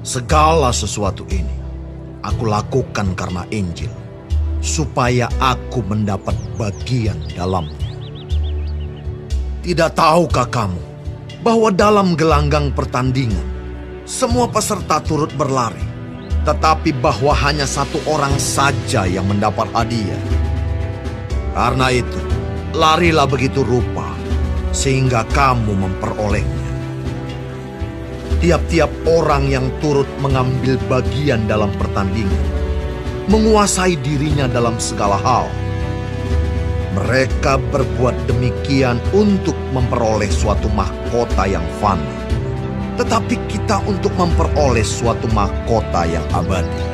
Segala sesuatu ini aku lakukan karena Injil, supaya aku mendapat bagian dalamnya. Tidak tahukah kamu bahwa dalam gelanggang pertandingan semua peserta turut berlari, tetapi bahwa hanya satu orang saja yang mendapat hadiah? Karena itu, larilah begitu rupa, sehingga kamu memperolehnya. Tiap-tiap orang yang turut mengambil bagian dalam pertandingan menguasai dirinya dalam segala hal. Mereka berbuat demikian untuk memperoleh suatu mahkota yang fana, tetapi kita untuk memperoleh suatu mahkota yang abadi.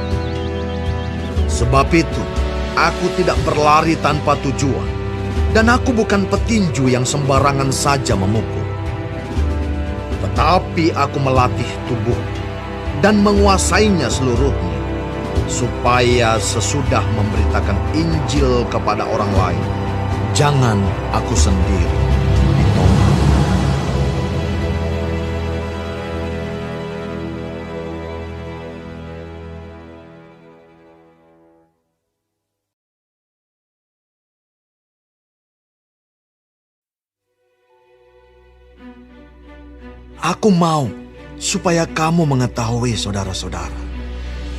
Sebab itu, aku tidak berlari tanpa tujuan, dan aku bukan petinju yang sembarangan saja memukul. Tetapi aku melatih tubuh dan menguasainya seluruhnya, supaya sesudah memberitakan Injil kepada orang lain, jangan aku sendiri ditolak. Aku mau supaya kamu mengetahui, saudara-saudara,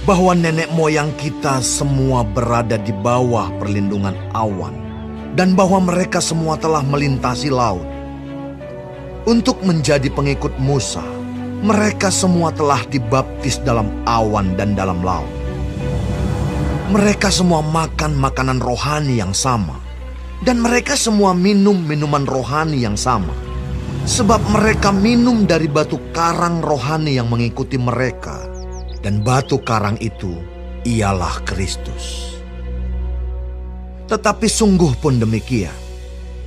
bahwa nenek moyang kita semua berada di bawah perlindungan awan, dan bahwa mereka semua telah melintasi laut. Untuk menjadi pengikut Musa, mereka semua telah dibaptis dalam awan dan dalam laut. Mereka semua makan makanan rohani yang sama, dan mereka semua minum minuman rohani yang sama. Sebab mereka minum dari batu karang rohani yang mengikuti mereka, dan batu karang itu ialah Kristus. Tetapi sungguh pun demikian,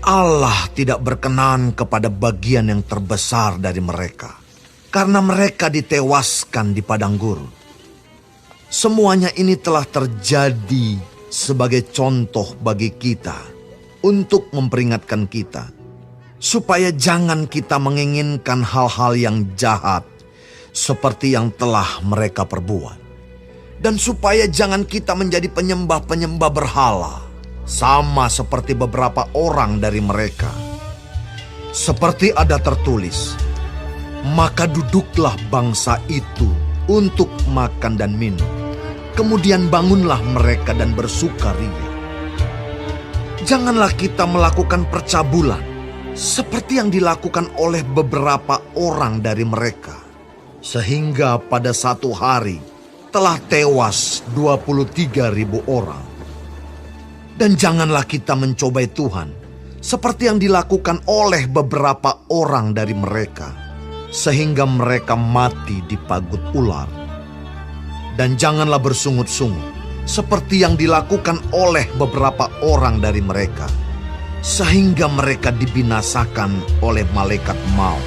Allah tidak berkenan kepada bagian yang terbesar dari mereka, karena mereka ditewaskan di padang gurun. Semuanya ini telah terjadi sebagai contoh bagi kita, untuk memperingatkan kita, supaya jangan kita menginginkan hal-hal yang jahat seperti yang telah mereka perbuat. Dan supaya jangan kita menjadi penyembah-penyembah berhala, sama seperti beberapa orang dari mereka. Seperti ada tertulis, maka duduklah bangsa itu untuk makan dan minum. Kemudian bangunlah mereka dan bersukaria. Janganlah kita melakukan percabulan seperti yang dilakukan oleh beberapa orang dari mereka, sehingga pada satu hari telah tewas 23.000 orang. Dan janganlah kita mencobai Tuhan seperti yang dilakukan oleh beberapa orang dari mereka, sehingga mereka mati dipagut ular. Dan janganlah bersungut-sungut seperti yang dilakukan oleh beberapa orang dari mereka, sehingga mereka dibinasakan oleh malaikat maut.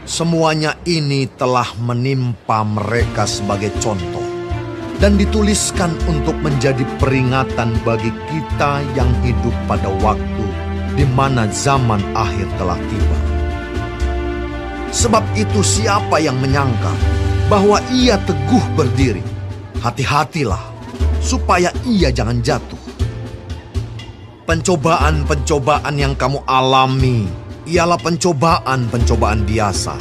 Semuanya ini telah menimpa mereka sebagai contoh dan dituliskan untuk menjadi peringatan bagi kita yang hidup pada waktu di mana zaman akhir telah tiba. Sebab itu siapa yang menyangka bahwa ia teguh berdiri, hati-hatilah supaya ia jangan jatuh. Pencobaan-pencobaan yang kamu alami ialah pencobaan-pencobaan biasa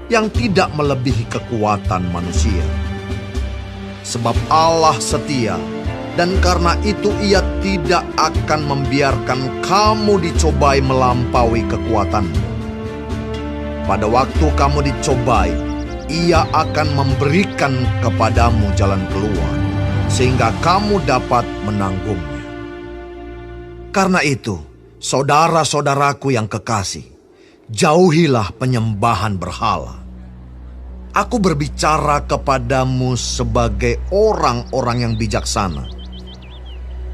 yang tidak melebihi kekuatan manusia. Sebab Allah setia, dan karena itu Ia tidak akan membiarkan kamu dicobai melampaui kekuatanmu. Pada waktu kamu dicobai, Ia akan memberikan kepadamu jalan keluar, sehingga kamu dapat menanggungnya. Karena itu, saudara-saudaraku yang kekasih, jauhilah penyembahan berhala. Aku berbicara kepadamu sebagai orang-orang yang bijaksana.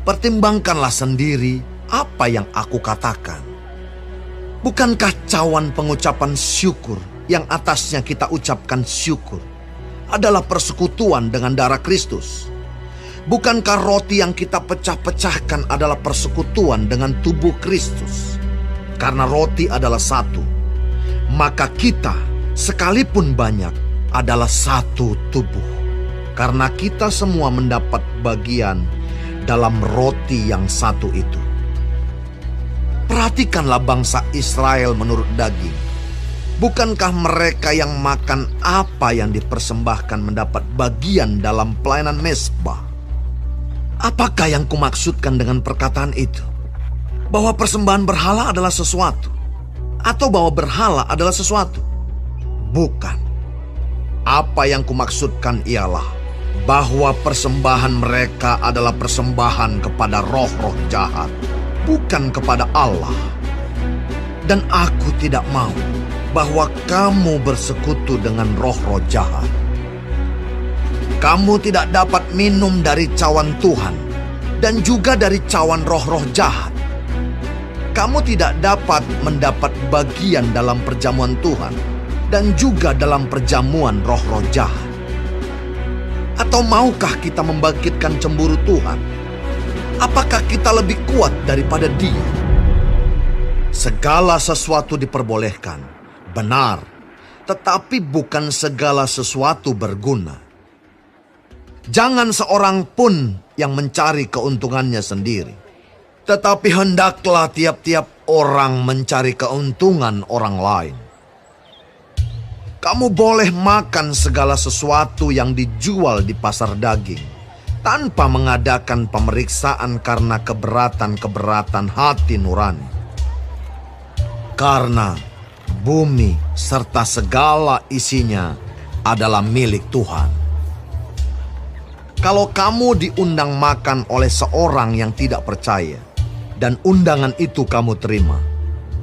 Pertimbangkanlah sendiri apa yang aku katakan. Bukankah cawan pengucapan syukur yang atasnya kita ucapkan syukur adalah persekutuan dengan darah Kristus? Bukankah roti yang kita pecah-pecahkan adalah persekutuan dengan tubuh Kristus? Karena roti adalah satu, maka kita sekalipun banyak adalah satu tubuh. Karena kita semua mendapat bagian dalam roti yang satu itu. Perhatikanlah bangsa Israel menurut daging. Bukankah mereka yang makan apa yang dipersembahkan mendapat bagian dalam pelayanan mezbah? Apakah yang kumaksudkan dengan perkataan itu? Bahwa persembahan berhala adalah sesuatu? Atau bahwa berhala adalah sesuatu? Bukan. Apa yang kumaksudkan ialah bahwa persembahan mereka adalah persembahan kepada roh-roh jahat, bukan kepada Allah. Dan aku tidak mau bahwa kamu bersekutu dengan roh-roh jahat. Kamu tidak dapat minum dari cawan Tuhan dan juga dari cawan roh-roh jahat. Kamu tidak dapat mendapat bagian dalam perjamuan Tuhan dan juga dalam perjamuan roh-roh jahat. Atau maukah kita membangkitkan cemburu Tuhan? Apakah kita lebih kuat daripada Dia? Segala sesuatu diperbolehkan, benar, tetapi bukan segala sesuatu berguna. Jangan seorang pun yang mencari keuntungannya sendiri, tetapi hendaklah tiap-tiap orang mencari keuntungan orang lain. Kamu boleh makan segala sesuatu yang dijual di pasar daging, tanpa mengadakan pemeriksaan karena keberatan-keberatan hati nurani. Karena bumi serta segala isinya adalah milik Tuhan. Kalau kamu diundang makan oleh seorang yang tidak percaya, dan undangan itu kamu terima,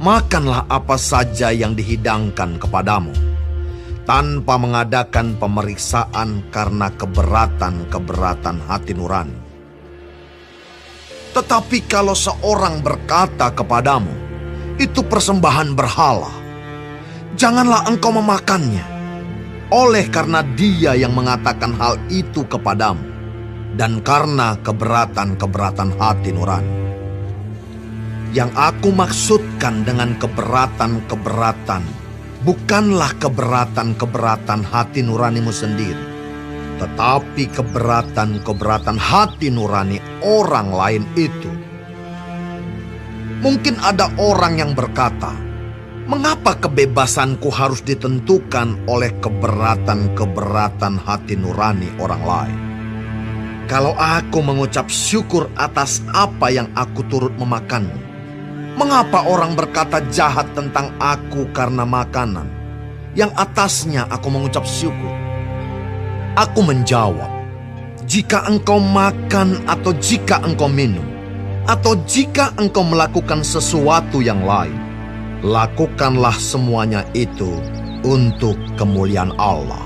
makanlah apa saja yang dihidangkan kepadamu, tanpa mengadakan pemeriksaan karena keberatan-keberatan hati nurani. Tetapi kalau seorang berkata kepadamu, itu persembahan berhala, janganlah engkau memakannya, oleh karena dia yang mengatakan hal itu kepadamu, dan karena keberatan-keberatan hati nurani. Yang aku maksudkan dengan keberatan-keberatan, bukanlah keberatan-keberatan hati nuranimu sendiri, tetapi keberatan-keberatan hati nurani orang lain itu. Mungkin ada orang yang berkata, mengapa kebebasanku harus ditentukan oleh keberatan-keberatan hati nurani orang lain? Kalau aku mengucap syukur atas apa yang aku turut memakannya, mengapa orang berkata jahat tentang aku karena makanan yang atasnya aku mengucap syukur? Aku menjawab, jika engkau makan atau jika engkau minum, atau jika engkau melakukan sesuatu yang lain, lakukanlah semuanya itu untuk kemuliaan Allah.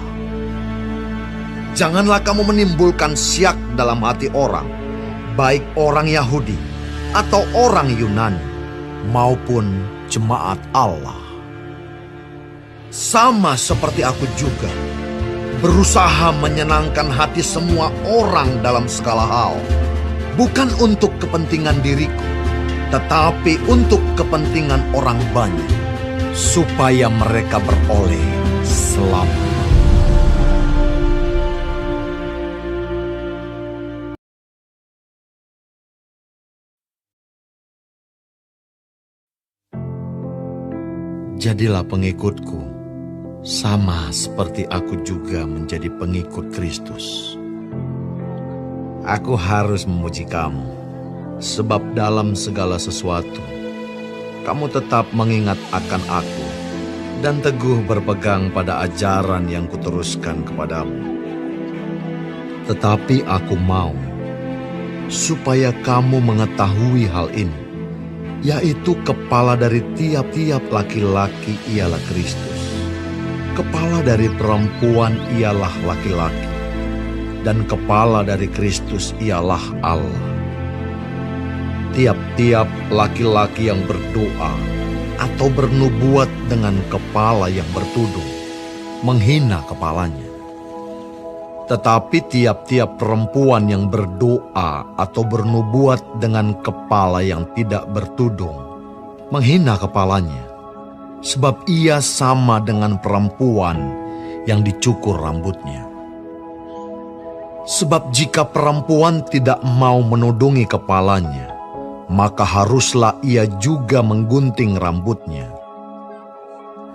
Janganlah kamu menimbulkan syak dalam hati orang, baik orang Yahudi atau orang Yunani, maupun jemaat Allah. Sama seperti aku juga, berusaha menyenangkan hati semua orang dalam segala hal, bukan untuk kepentingan diriku, tetapi untuk kepentingan orang banyak, supaya mereka beroleh selamat. Jadilah pengikutku, sama seperti aku juga menjadi pengikut Kristus. Aku harus memuji kamu, sebab dalam segala sesuatu, kamu tetap mengingat akan aku, dan teguh berpegang pada ajaran yang kuteruskan kepadamu. Tetapi aku mau, supaya kamu mengetahui hal ini, yaitu kepala dari tiap-tiap laki-laki ialah Kristus. Kepala dari perempuan ialah laki-laki, dan kepala dari Kristus ialah Allah. Tiap-tiap laki-laki yang berdoa atau bernubuat dengan kepala yang bertudung, menghina kepalanya. Tetapi tiap-tiap perempuan yang berdoa atau bernubuat dengan kepala yang tidak bertudung, menghina kepalanya, sebab ia sama dengan perempuan yang dicukur rambutnya. Sebab jika perempuan tidak mau menudungi kepalanya, maka haruslah ia juga menggunting rambutnya.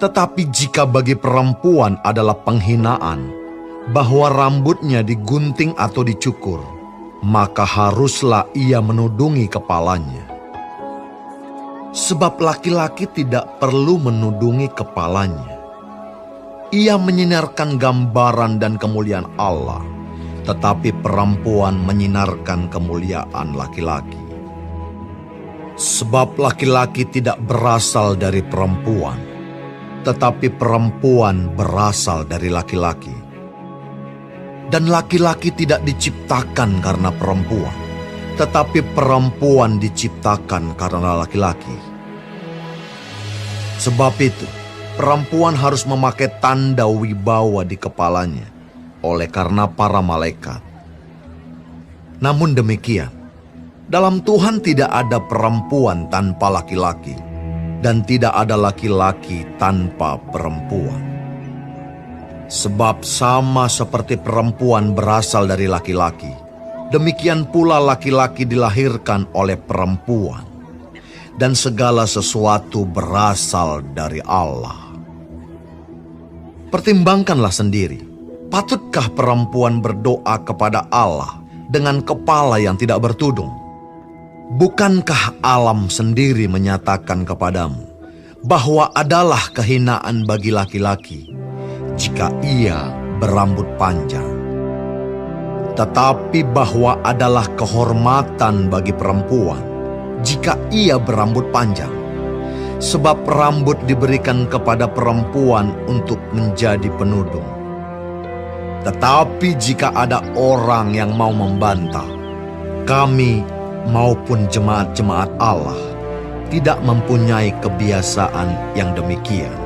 Tetapi jika bagi perempuan adalah penghinaan bahwa rambutnya digunting atau dicukur, maka haruslah ia menudungi kepalanya. Sebab laki-laki tidak perlu menudungi kepalanya. Ia menyinarkan gambaran dan kemuliaan Allah, tetapi perempuan menyinarkan kemuliaan laki-laki. Sebab laki-laki tidak berasal dari perempuan, tetapi perempuan berasal dari laki-laki. Dan laki-laki tidak diciptakan karena perempuan, tetapi perempuan diciptakan karena laki-laki. Sebab itu, perempuan harus memakai tanda wibawa di kepalanya, oleh karena para malaikat. Namun demikian, dalam Tuhan tidak ada perempuan tanpa laki-laki, dan tidak ada laki-laki tanpa perempuan. Sebab sama seperti perempuan berasal dari laki-laki, demikian pula laki-laki dilahirkan oleh perempuan, dan segala sesuatu berasal dari Allah. Pertimbangkanlah sendiri, patutkah perempuan berdoa kepada Allah dengan kepala yang tidak bertudung? Bukankah alam sendiri menyatakan kepadamu bahwa adalah kehinaan bagi laki-laki jika ia berambut panjang, tetapi bahwa adalah kehormatan bagi perempuan jika ia berambut panjang, sebab rambut diberikan kepada perempuan untuk menjadi penudung. Tetapi jika ada orang yang mau membantah, kami maupun jemaat-jemaat Allah tidak mempunyai kebiasaan yang demikian.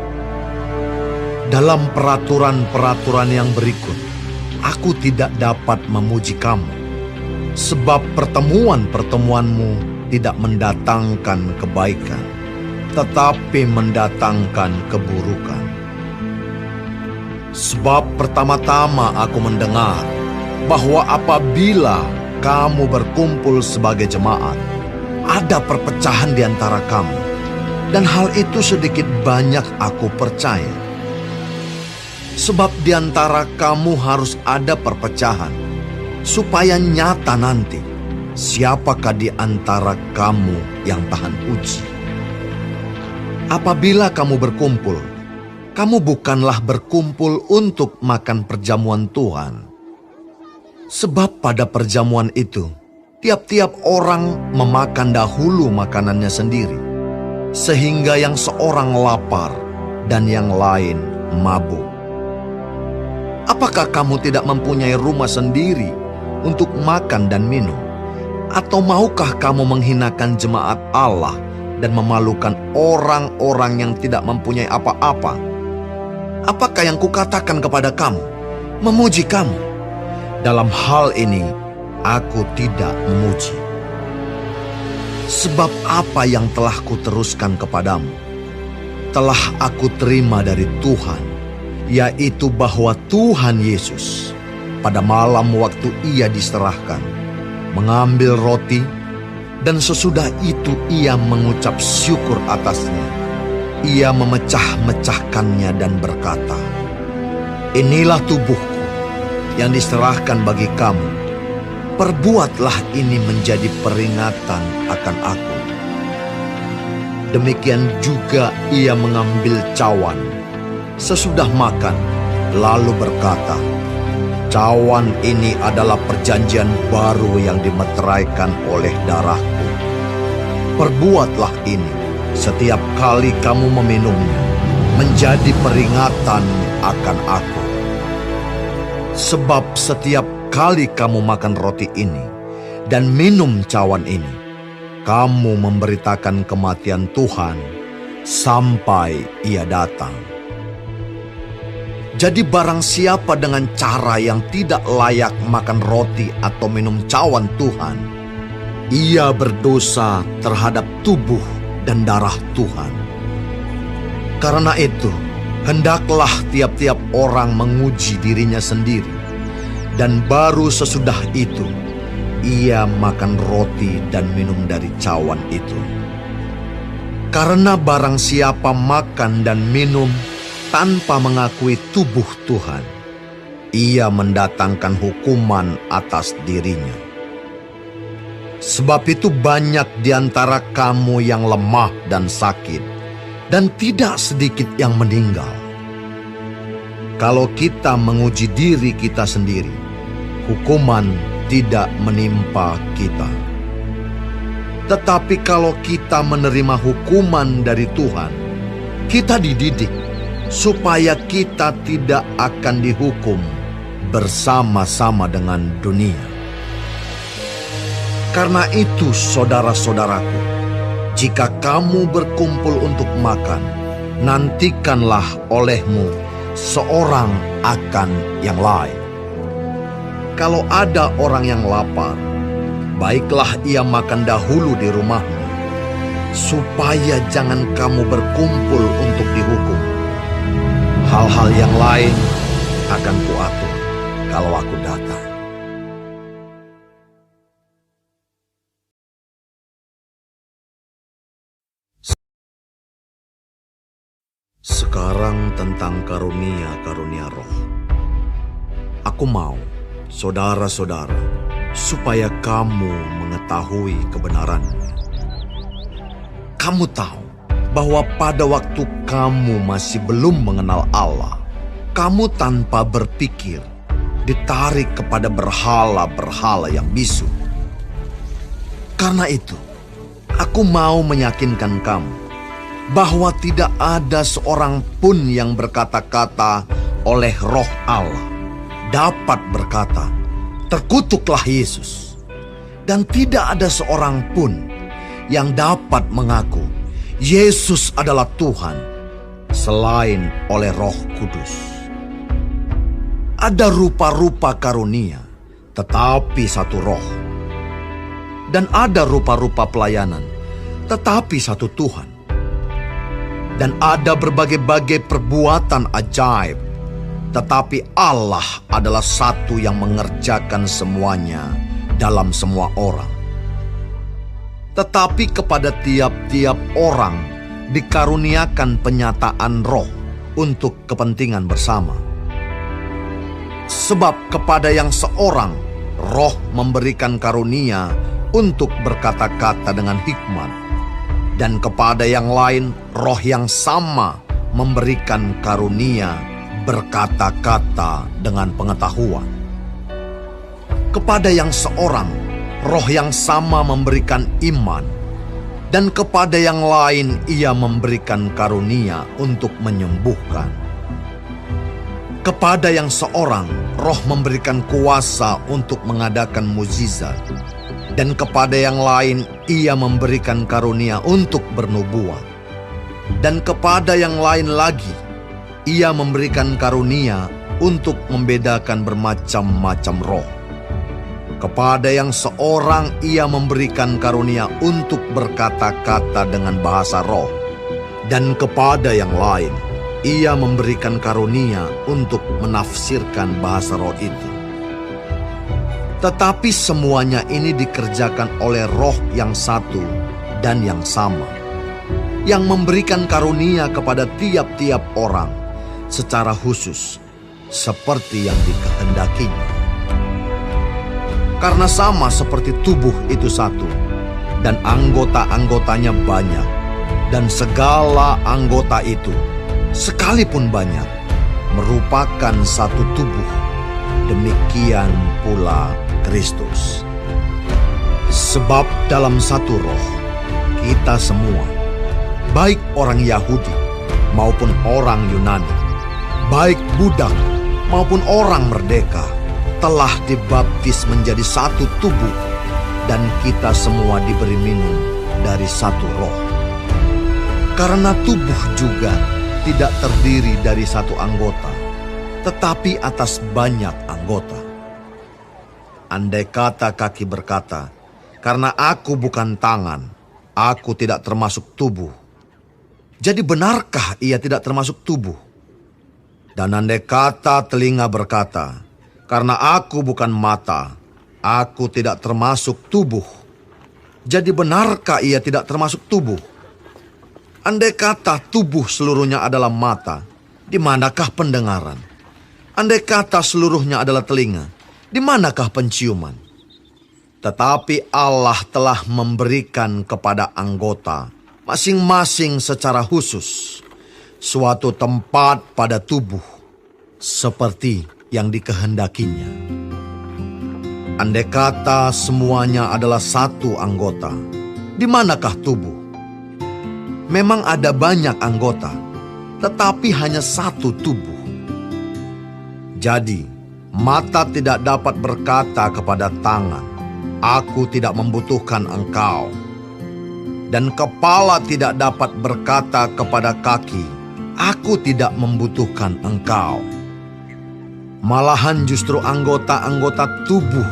Dalam peraturan-peraturan yang berikut, aku tidak dapat memuji kamu, sebab pertemuan-pertemuanmu tidak mendatangkan kebaikan, tetapi mendatangkan keburukan. Sebab pertama-tama aku mendengar bahwa apabila kamu berkumpul sebagai jemaat, ada perpecahan di antara kamu, dan hal itu sedikit banyak aku percaya. Sebab di antara kamu harus ada perpecahan, supaya nyata nanti siapakah di antara kamu yang tahan uji. Apabila kamu berkumpul, kamu bukanlah berkumpul untuk makan perjamuan Tuhan. Sebab pada perjamuan itu, tiap-tiap orang memakan dahulu makanannya sendiri, sehingga yang seorang lapar dan yang lain mabuk. Apakah kamu tidak mempunyai rumah sendiri untuk makan dan minum? Atau maukah kamu menghinakan jemaat Allah dan memalukan orang-orang yang tidak mempunyai apa-apa? Apakah yang kukatakan kepada kamu? Memuji kamu. Dalam hal ini, aku tidak memuji. Sebab apa yang telah kuteruskan kepadamu, telah aku terima dari Tuhan, yaitu bahwa Tuhan Yesus, pada malam waktu ia diserahkan, mengambil roti, dan sesudah itu ia mengucap syukur atasnya. Ia memecah-mecahkannya dan berkata, "Inilah tubuhku yang diserahkan bagi kamu. Perbuatlah ini menjadi peringatan akan aku." Demikian juga ia mengambil cawan sesudah makan, lalu berkata, "Cawan ini adalah perjanjian baru yang dimeteraikan oleh darahku. Perbuatlah ini setiap kali kamu meminumnya, menjadi peringatan akan aku. Sebab setiap kali kamu makan roti ini dan minum cawan ini, kamu memberitakan kematian Tuhan sampai ia datang. Jadi barang siapa dengan cara yang tidak layak makan roti atau minum cawan Tuhan, ia berdosa terhadap tubuh dan darah Tuhan. Karena itu, hendaklah tiap-tiap orang menguji dirinya sendiri, dan baru sesudah itu, ia makan roti dan minum dari cawan itu. Karena barang siapa makan dan minum tanpa mengakui tubuh Tuhan, ia mendatangkan hukuman atas dirinya. Sebab itu banyak di antara kamu yang lemah dan sakit, dan tidak sedikit yang meninggal. Kalau kita menguji diri kita sendiri, hukuman tidak menimpa kita. Tetapi kalau kita menerima hukuman dari Tuhan, kita dididik supaya kita tidak akan dihukum bersama-sama dengan dunia. Karena itu, saudara-saudaraku, jika kamu berkumpul untuk makan, nantikanlah olehmu seorang akan yang lain. Kalau ada orang yang lapar, baiklah ia makan dahulu di rumahmu, supaya jangan kamu berkumpul untuk dihukum. Hal-hal yang lain akan kuatur kalau aku datang. Sekarang tentang karunia-karunia roh. Aku mau, saudara-saudara, supaya kamu mengetahui kebenarannya. Kamu tahu bahwa pada waktu kamu masih belum mengenal Allah, kamu tanpa berpikir ditarik kepada berhala-berhala yang bisu. Karena itu, aku mau meyakinkan kamu bahwa tidak ada seorang pun yang berkata-kata oleh Roh Allah dapat berkata, "Terkutuklah Yesus." Dan tidak ada seorang pun yang dapat mengaku Yesus adalah Tuhan selain oleh Roh Kudus. Ada rupa-rupa karunia, tetapi satu Roh. Dan ada rupa-rupa pelayanan, tetapi satu Tuhan. Dan ada berbagai-bagai perbuatan ajaib, tetapi Allah adalah satu yang mengerjakan semuanya dalam semua orang. Tetapi kepada tiap-tiap orang dikaruniakan penyataan roh untuk kepentingan bersama. Sebab kepada yang seorang Roh memberikan karunia untuk berkata-kata dengan hikmat, dan kepada yang lain Roh yang sama memberikan karunia berkata-kata dengan pengetahuan. Kepada yang seorang Roh yang sama memberikan iman, dan kepada yang lain Ia memberikan karunia untuk menyembuhkan. Kepada yang seorang Roh memberikan kuasa untuk mengadakan mukjizat, dan kepada yang lain Ia memberikan karunia untuk bernubuat. Dan kepada yang lain lagi Ia memberikan karunia untuk membedakan bermacam-macam roh. Kepada yang seorang Ia memberikan karunia untuk berkata-kata dengan bahasa roh, dan kepada yang lain Ia memberikan karunia untuk menafsirkan bahasa roh itu. Tetapi semuanya ini dikerjakan oleh Roh yang satu dan yang sama, yang memberikan karunia kepada tiap-tiap orang secara khusus, seperti yang dikehendakinya. Karena sama seperti tubuh itu satu, dan anggota-anggotanya banyak, dan segala anggota itu, sekalipun banyak, merupakan satu tubuh, demikian pula Kristus. Sebab dalam satu roh, kita semua, baik orang Yahudi maupun orang Yunani, baik budak maupun orang merdeka, telah dibaptis menjadi satu tubuh, dan kita semua diberi minum dari satu roh. Karena tubuh juga tidak terdiri dari satu anggota, tetapi atas banyak anggota. Andai kata kaki berkata, "Karena aku bukan tangan, aku tidak termasuk tubuh." Jadi benarkah ia tidak termasuk tubuh? Dan andai kata telinga berkata, "Karena aku bukan mata, aku tidak termasuk tubuh." Jadi benarkah ia tidak termasuk tubuh? Andai kata tubuh seluruhnya adalah mata, di manakah pendengaran? Andai kata seluruhnya adalah telinga, di manakah penciuman? Tetapi Allah telah memberikan kepada anggota masing-masing secara khusus suatu tempat pada tubuh, seperti yang dikehendakinya. Andai kata semuanya adalah satu anggota, di manakah tubuh? Memang ada banyak anggota, tetapi hanya satu tubuh. Jadi, mata tidak dapat berkata kepada tangan, "Aku tidak membutuhkan engkau." Dan kepala tidak dapat berkata kepada kaki, "Aku tidak membutuhkan engkau." Malahan justru anggota-anggota tubuh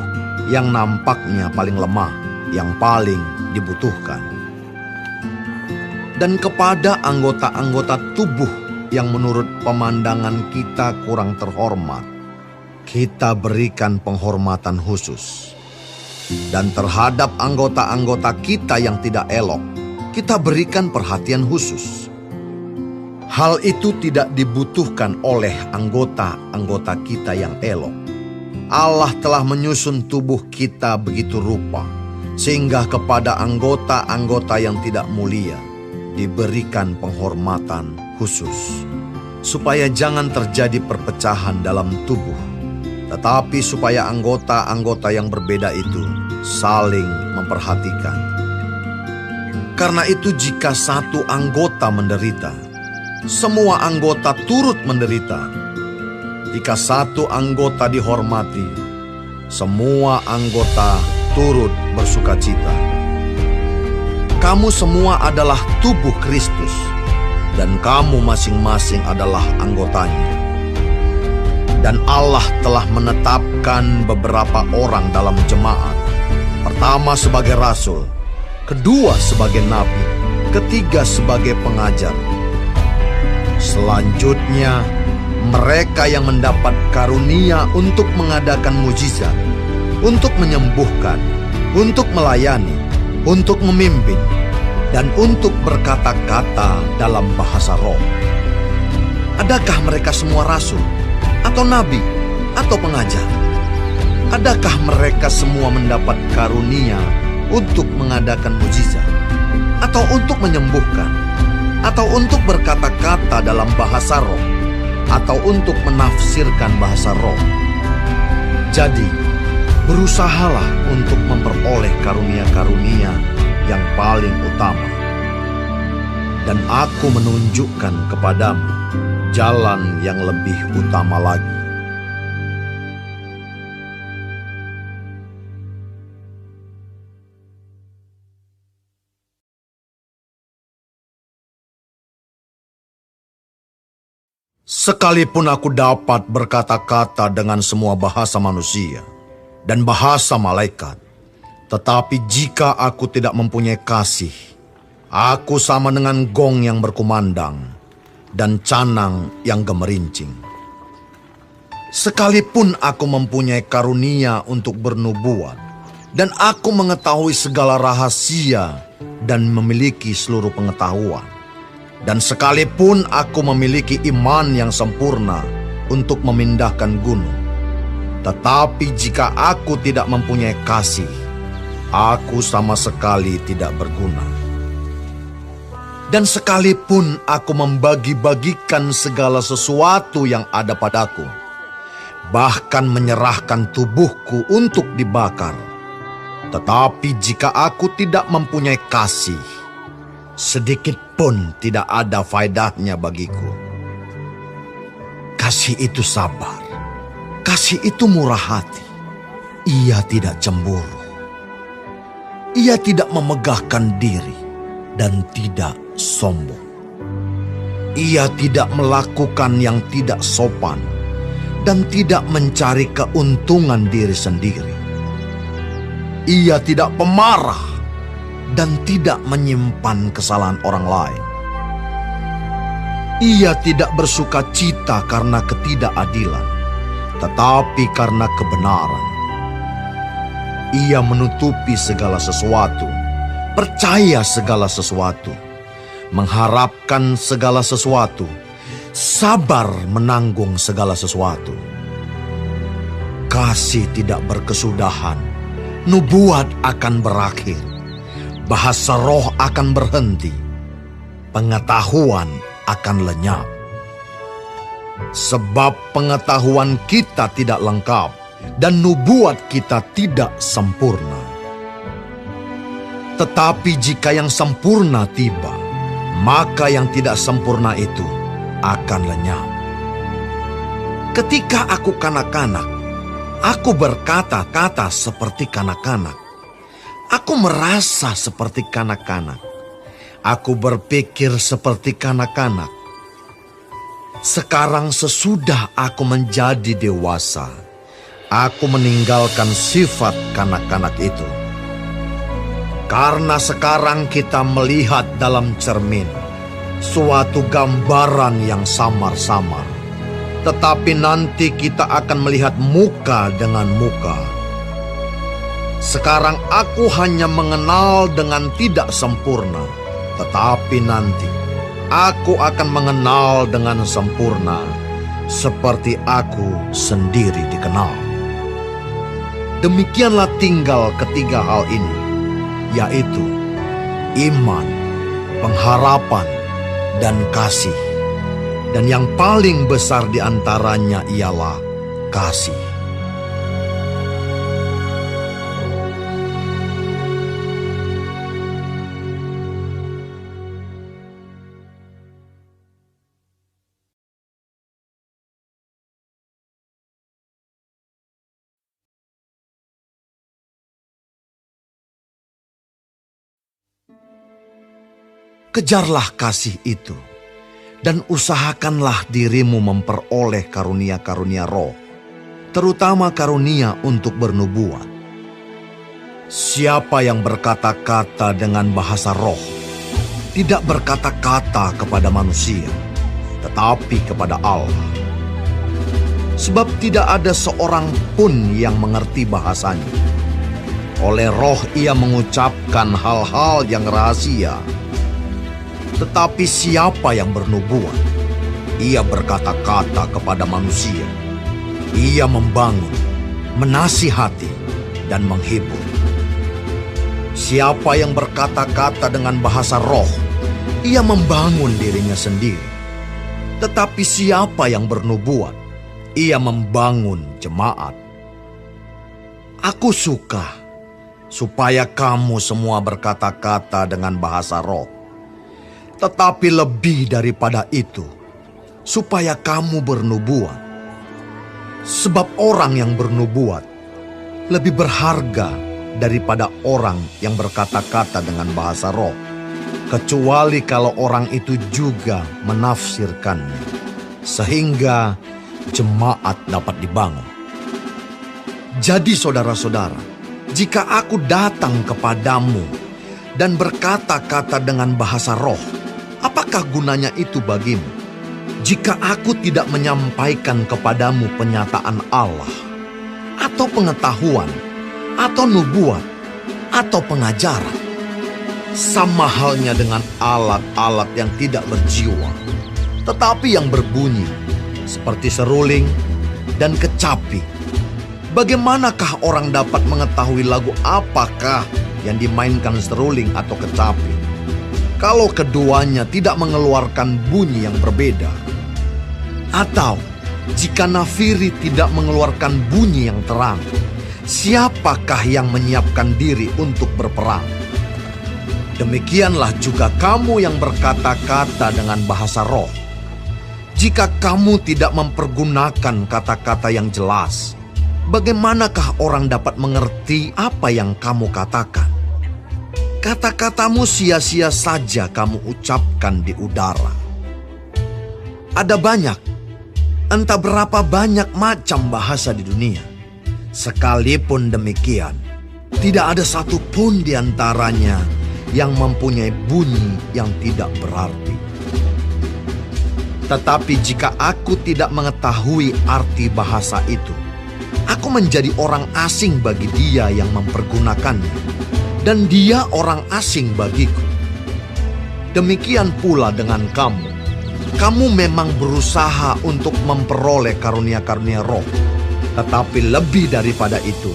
yang nampaknya paling lemah, yang paling dibutuhkan. Dan kepada anggota-anggota tubuh yang menurut pemandangan kita kurang terhormat, kita berikan penghormatan khusus. Dan terhadap anggota-anggota kita yang tidak elok, kita berikan perhatian khusus. Hal itu tidak dibutuhkan oleh anggota-anggota kita yang elok. Allah telah menyusun tubuh kita begitu rupa, sehingga kepada anggota-anggota yang tidak mulia diberikan penghormatan khusus, supaya jangan terjadi perpecahan dalam tubuh, tetapi supaya anggota-anggota yang berbeda itu saling memperhatikan. Karena itu jika satu anggota menderita, semua anggota turut menderita. Jika satu anggota dihormati, semua anggota turut bersukacita. Kamu semua adalah tubuh Kristus, dan kamu masing-masing adalah anggotanya. Dan Allah telah menetapkan beberapa orang dalam jemaat. Pertama sebagai rasul, kedua sebagai nabi, ketiga sebagai pengajar. Selanjutnya, mereka yang mendapat karunia untuk mengadakan mukjizat, untuk menyembuhkan, untuk melayani, untuk memimpin, dan untuk berkata-kata dalam bahasa roh. Adakah mereka semua rasul, atau nabi, atau pengajar? Adakah mereka semua mendapat karunia untuk mengadakan mukjizat, atau untuk menyembuhkan, atau untuk berkata-kata dalam bahasa roh, atau untuk menafsirkan bahasa roh? Jadi, berusahalah untuk memperoleh karunia-karunia yang paling utama. Dan aku menunjukkan kepadamu jalan yang lebih utama lagi. Sekalipun aku dapat berkata-kata dengan semua bahasa manusia dan bahasa malaikat, tetapi jika aku tidak mempunyai kasih, aku sama dengan gong yang berkumandang dan canang yang gemerincing. Sekalipun aku mempunyai karunia untuk bernubuat, dan aku mengetahui segala rahasia dan memiliki seluruh pengetahuan, dan sekalipun aku memiliki iman yang sempurna untuk memindahkan gunung, tetapi jika aku tidak mempunyai kasih, aku sama sekali tidak berguna. Dan sekalipun aku membagi-bagikan segala sesuatu yang ada padaku, bahkan menyerahkan tubuhku untuk dibakar, tetapi jika aku tidak mempunyai kasih, sedikit pun tidak ada faedahnya bagiku. Kasih itu sabar, kasih itu murah hati, ia tidak cemburu, ia tidak memegahkan diri dan tidak sombong. Ia tidak melakukan yang tidak sopan dan tidak mencari keuntungan diri sendiri. Ia tidak pemarah dan tidak menyimpan kesalahan orang lain. Ia tidak bersuka cita karena ketidakadilan, tetapi karena kebenaran. Ia menutupi segala sesuatu, percaya segala sesuatu, mengharapkan segala sesuatu, sabar menanggung segala sesuatu. Kasih tidak berkesudahan, nubuat akan berakhir, bahasa roh akan berhenti, pengetahuan akan lenyap. Sebab pengetahuan kita tidak lengkap dan nubuat kita tidak sempurna. Tetapi jika yang sempurna tiba, maka yang tidak sempurna itu akan lenyap. Ketika aku kanak-kanak, aku berkata-kata seperti kanak-kanak. Aku merasa seperti kanak-kanak. Aku berpikir seperti kanak-kanak. Sekarang sesudah aku menjadi dewasa, aku meninggalkan sifat kanak-kanak itu. Karena sekarang kita melihat dalam cermin suatu gambaran yang samar-samar. Tetapi nanti kita akan melihat muka dengan muka. Sekarang aku hanya mengenal dengan tidak sempurna, tetapi nanti aku akan mengenal dengan sempurna, seperti aku sendiri dikenal. Demikianlah tinggal ketiga hal ini, yaitu iman, pengharapan, dan kasih. Dan yang paling besar di antaranya ialah kasih. Kejarlah kasih itu, dan usahakanlah dirimu memperoleh karunia-karunia roh, terutama karunia untuk bernubuat. Siapa yang berkata-kata dengan bahasa roh, tidak berkata-kata kepada manusia, tetapi kepada Allah. Sebab tidak ada seorang pun yang mengerti bahasanya. Oleh roh ia mengucapkan hal-hal yang rahasia. Tetapi siapa yang bernubuat, ia berkata-kata kepada manusia. Ia membangun, menasihati, dan menghibur. Siapa yang berkata-kata dengan bahasa roh, ia membangun dirinya sendiri. Tetapi siapa yang bernubuat, ia membangun jemaat. Aku suka supaya kamu semua berkata-kata dengan bahasa roh. Tetapi lebih daripada itu, supaya kamu bernubuat. Sebab orang yang bernubuat lebih berharga daripada orang yang berkata-kata dengan bahasa roh, kecuali kalau orang itu juga menafsirkannya, sehingga jemaat dapat dibangun. Jadi saudara-saudara, jika aku datang kepadamu dan berkata-kata dengan bahasa roh, apakah gunanya itu bagimu? Jika aku tidak menyampaikan kepadamu penyataan Allah, atau pengetahuan, atau nubuat, atau pengajaran, sama halnya dengan alat-alat yang tidak berjiwa, tetapi yang berbunyi, seperti seruling dan kecapi. Bagaimanakah orang dapat mengetahui lagu apakah yang dimainkan seruling atau kecapi, kalau keduanya tidak mengeluarkan bunyi yang berbeda? Atau jika nafiri tidak mengeluarkan bunyi yang terang, siapakah yang menyiapkan diri untuk berperang? Demikianlah juga kamu yang berkata-kata dengan bahasa roh. Jika kamu tidak mempergunakan kata-kata yang jelas, bagaimanakah orang dapat mengerti apa yang kamu katakan? Kata-katamu sia-sia saja kamu ucapkan di udara. Ada banyak, entah berapa banyak macam bahasa di dunia. Sekalipun demikian, tidak ada satupun di antaranya yang mempunyai bunyi yang tidak berarti. Tetapi jika aku tidak mengetahui arti bahasa itu, aku menjadi orang asing bagi dia yang mempergunakannya, dan dia orang asing bagiku. Demikian pula dengan kamu. Kamu memang berusaha untuk memperoleh karunia-karunia roh, tetapi lebih daripada itu,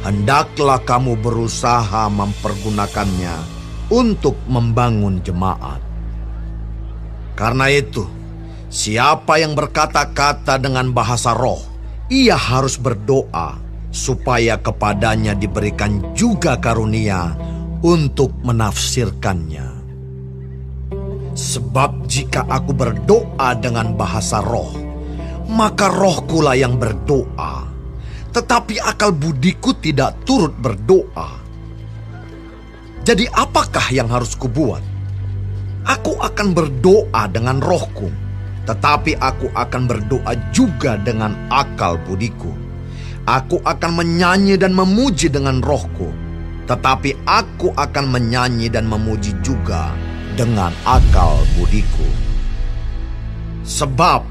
hendaklah kamu berusaha mempergunakannya untuk membangun jemaat. Karena itu, siapa yang berkata-kata dengan bahasa roh, ia harus berdoa supaya kepadanya diberikan juga karunia untuk menafsirkannya. Sebab jika aku berdoa dengan bahasa roh, maka rohkulah yang berdoa, tetapi akal budiku tidak turut berdoa. Jadi apakah yang harus kubuat? Aku akan berdoa dengan rohku, tetapi aku akan berdoa juga dengan akal budiku. Aku akan menyanyi dan memuji dengan rohku, tetapi aku akan menyanyi dan memuji juga dengan akal budiku. Sebab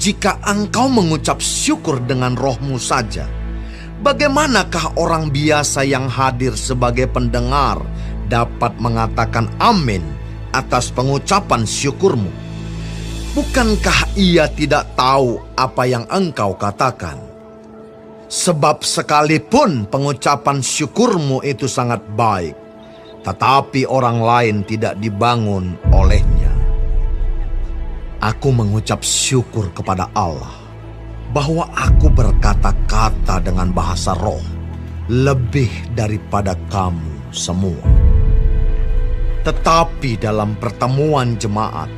jika engkau mengucap syukur dengan rohmu saja, bagaimanakah orang biasa yang hadir sebagai pendengar dapat mengatakan amin atas pengucapan syukurmu? Bukankah ia tidak tahu apa yang engkau katakan? Sebab sekalipun pengucapan syukurmu itu sangat baik, tetapi orang lain tidak dibangun olehnya. Aku mengucap syukur kepada Allah bahwa aku berkata-kata dengan bahasa roh lebih daripada kamu semua. Tetapi dalam pertemuan jemaat,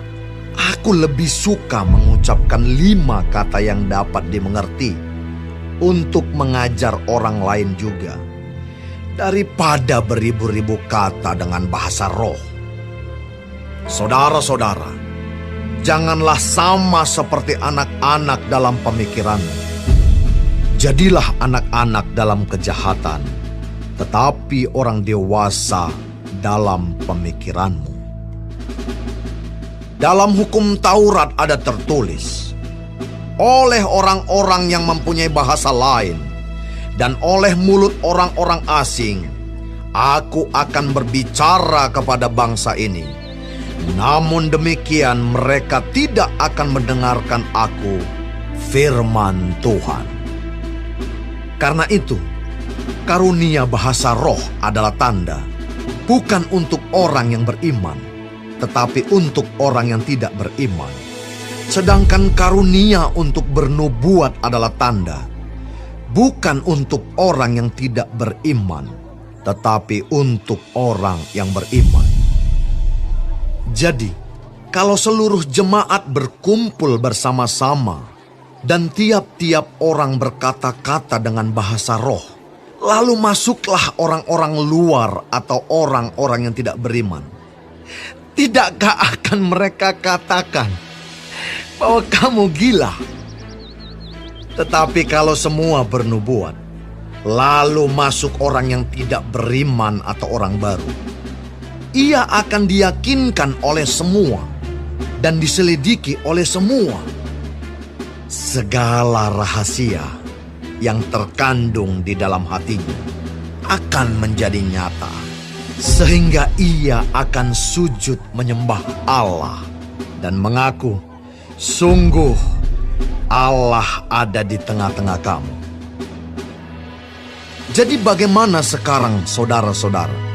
aku lebih suka mengucapkan 5 kata yang dapat dimengerti untuk mengajar orang lain juga, daripada beribu-ribu kata dengan bahasa roh. Saudara-saudara, janganlah sama seperti anak-anak dalam pemikiranmu. Jadilah anak-anak dalam kejahatan, tetapi orang dewasa dalam pemikiranmu. Dalam hukum Taurat ada tertulis, oleh orang-orang yang mempunyai bahasa lain dan oleh mulut orang-orang asing, aku akan berbicara kepada bangsa ini. Namun demikian mereka tidak akan mendengarkan aku, firman Tuhan. Karena itu, karunia bahasa roh adalah tanda, bukan untuk orang yang beriman, tetapi untuk orang yang tidak beriman. Sedangkan karunia untuk bernubuat adalah tanda, bukan untuk orang yang tidak beriman, tetapi untuk orang yang beriman. Jadi, kalau seluruh jemaat berkumpul bersama-sama dan tiap-tiap orang berkata-kata dengan bahasa roh, lalu masuklah orang-orang luar atau orang-orang yang tidak beriman, tidakkah akan mereka katakan bahwa kamu gila? Tetapi kalau semua bernubuat, lalu masuk orang yang tidak beriman atau orang baru, ia akan diyakinkan oleh semua dan diselidiki oleh semua. Segala rahasia yang terkandung di dalam hatinya akan menjadi nyata, sehingga ia akan sujud menyembah Allah dan mengaku, sungguh Allah ada di tengah-tengah kamu. Jadi bagaimana sekarang saudara-saudara?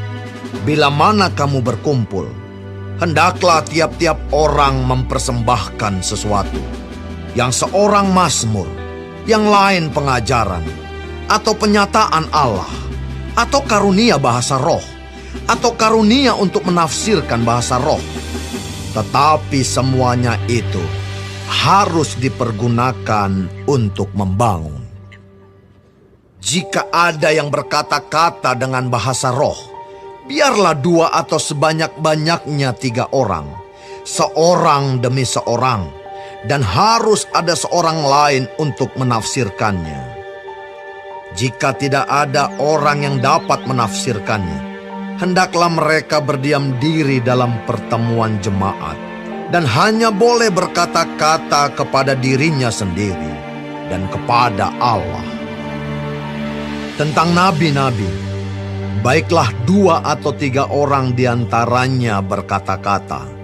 Bila mana kamu berkumpul, hendaklah tiap-tiap orang mempersembahkan sesuatu. Yang seorang mazmur, yang lain pengajaran, atau penyataan Allah, atau karunia bahasa roh, atau karunia untuk menafsirkan bahasa roh. Tetapi semuanya itu harus dipergunakan untuk membangun. Jika ada yang berkata-kata dengan bahasa roh, biarlah 2 atau sebanyak-banyaknya 3 orang, seorang demi seorang, dan harus ada seorang lain untuk menafsirkannya. Jika tidak ada orang yang dapat menafsirkannya, hendaklah mereka berdiam diri dalam pertemuan jemaat, dan hanya boleh berkata-kata kepada dirinya sendiri dan kepada Allah. Tentang nabi-nabi, baiklah 2 atau 3 orang diantaranya berkata-kata,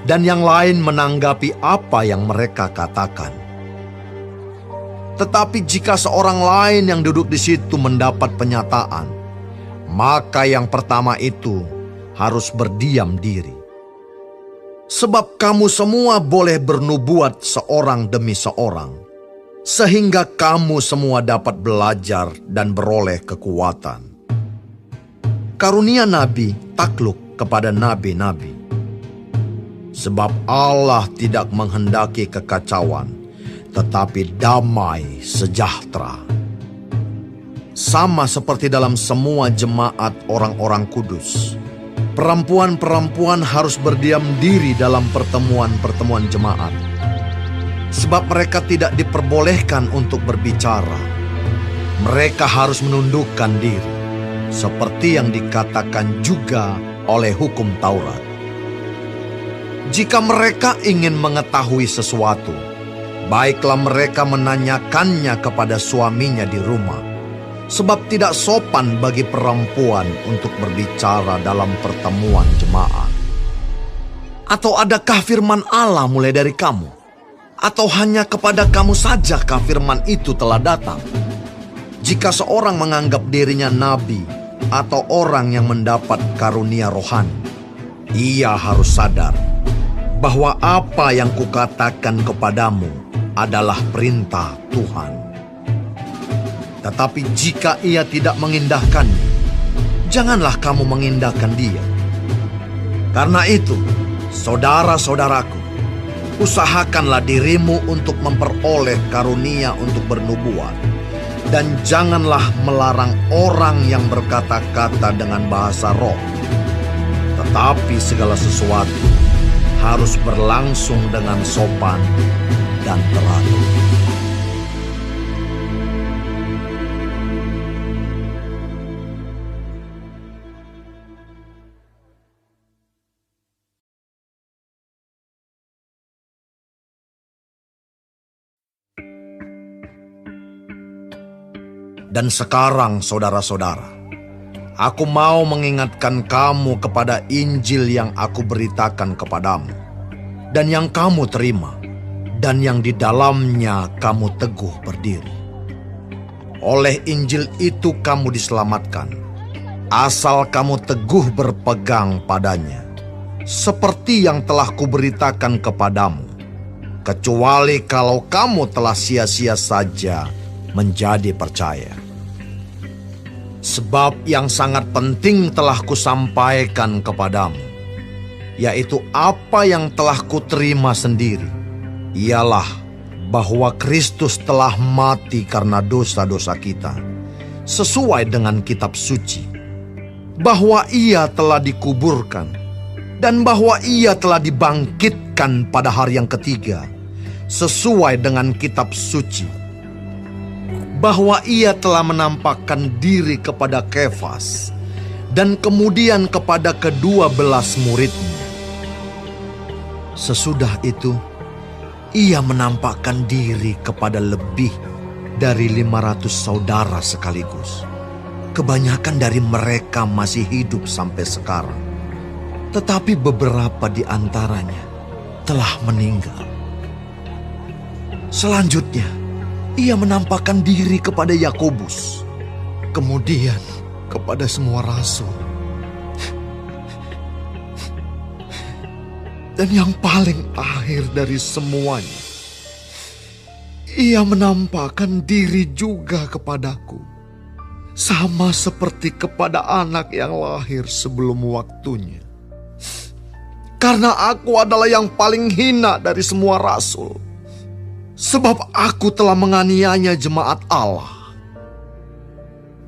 dan yang lain menanggapi apa yang mereka katakan. Tetapi jika seorang lain yang duduk di situ mendapat penyataan, maka yang pertama itu harus berdiam diri. Sebab kamu semua boleh bernubuat seorang demi seorang, sehingga kamu semua dapat belajar dan beroleh kekuatan. Karunia nabi takluk kepada nabi-nabi. Sebab Allah tidak menghendaki kekacauan, tetapi damai sejahtera. Sama seperti dalam semua jemaat orang-orang kudus, perempuan-perempuan harus berdiam diri dalam pertemuan-pertemuan jemaat. Sebab mereka tidak diperbolehkan untuk berbicara. Mereka harus menundukkan diri, seperti yang dikatakan juga oleh hukum Taurat. Jika mereka ingin mengetahui sesuatu, baiklah mereka menanyakannya kepada suaminya di rumah. Sebab tidak sopan bagi perempuan untuk berbicara dalam pertemuan jemaat. Atau adakah firman Allah mulai dari kamu? Atau hanya kepada kamu sajakah firman itu telah datang? Jika seorang menganggap dirinya nabi atau orang yang mendapat karunia rohani, ia harus sadar bahwa apa yang kukatakan kepadamu adalah perintah Tuhan. Tetapi jika ia tidak mengindahkannya, janganlah kamu mengindahkan dia. Karena itu, saudara-saudaraku, usahakanlah dirimu untuk memperoleh karunia untuk bernubuat, dan janganlah melarang orang yang berkata-kata dengan bahasa roh. Tetapi segala sesuatu harus berlangsung dengan sopan dan teratur. Dan sekarang saudara-saudara, aku mau mengingatkan kamu kepada Injil yang aku beritakan kepadamu, dan yang kamu terima, dan yang di dalamnya kamu teguh berdiri. Oleh Injil itu kamu diselamatkan, asal kamu teguh berpegang padanya, seperti yang telah kuberitakan kepadamu, kecuali kalau kamu telah sia-sia saja menjadi percaya. Sebab yang sangat penting telah kusampaikan kepadamu, yaitu apa yang telah kuterima sendiri, ialah bahwa Kristus telah mati karena dosa-dosa kita, sesuai dengan kitab suci, bahwa Ia telah dikuburkan, dan bahwa Ia telah dibangkitkan pada hari yang ketiga, sesuai dengan kitab suci, bahwa Ia telah menampakkan diri kepada Kefas, dan kemudian kepada ke-12 muridnya. Sesudah itu, Ia menampakkan diri kepada lebih dari 500 saudara sekaligus. Kebanyakan dari mereka masih hidup sampai sekarang, tetapi beberapa di antaranya telah meninggal. Selanjutnya, Ia menampakkan diri kepada Yakobus, kemudian kepada semua rasul. Dan yang paling akhir dari semuanya, Ia menampakkan diri juga kepadaku, sama seperti kepada anak yang lahir sebelum waktunya. Karena aku adalah yang paling hina dari semua rasul, sebab aku telah menganiaya jemaat Allah.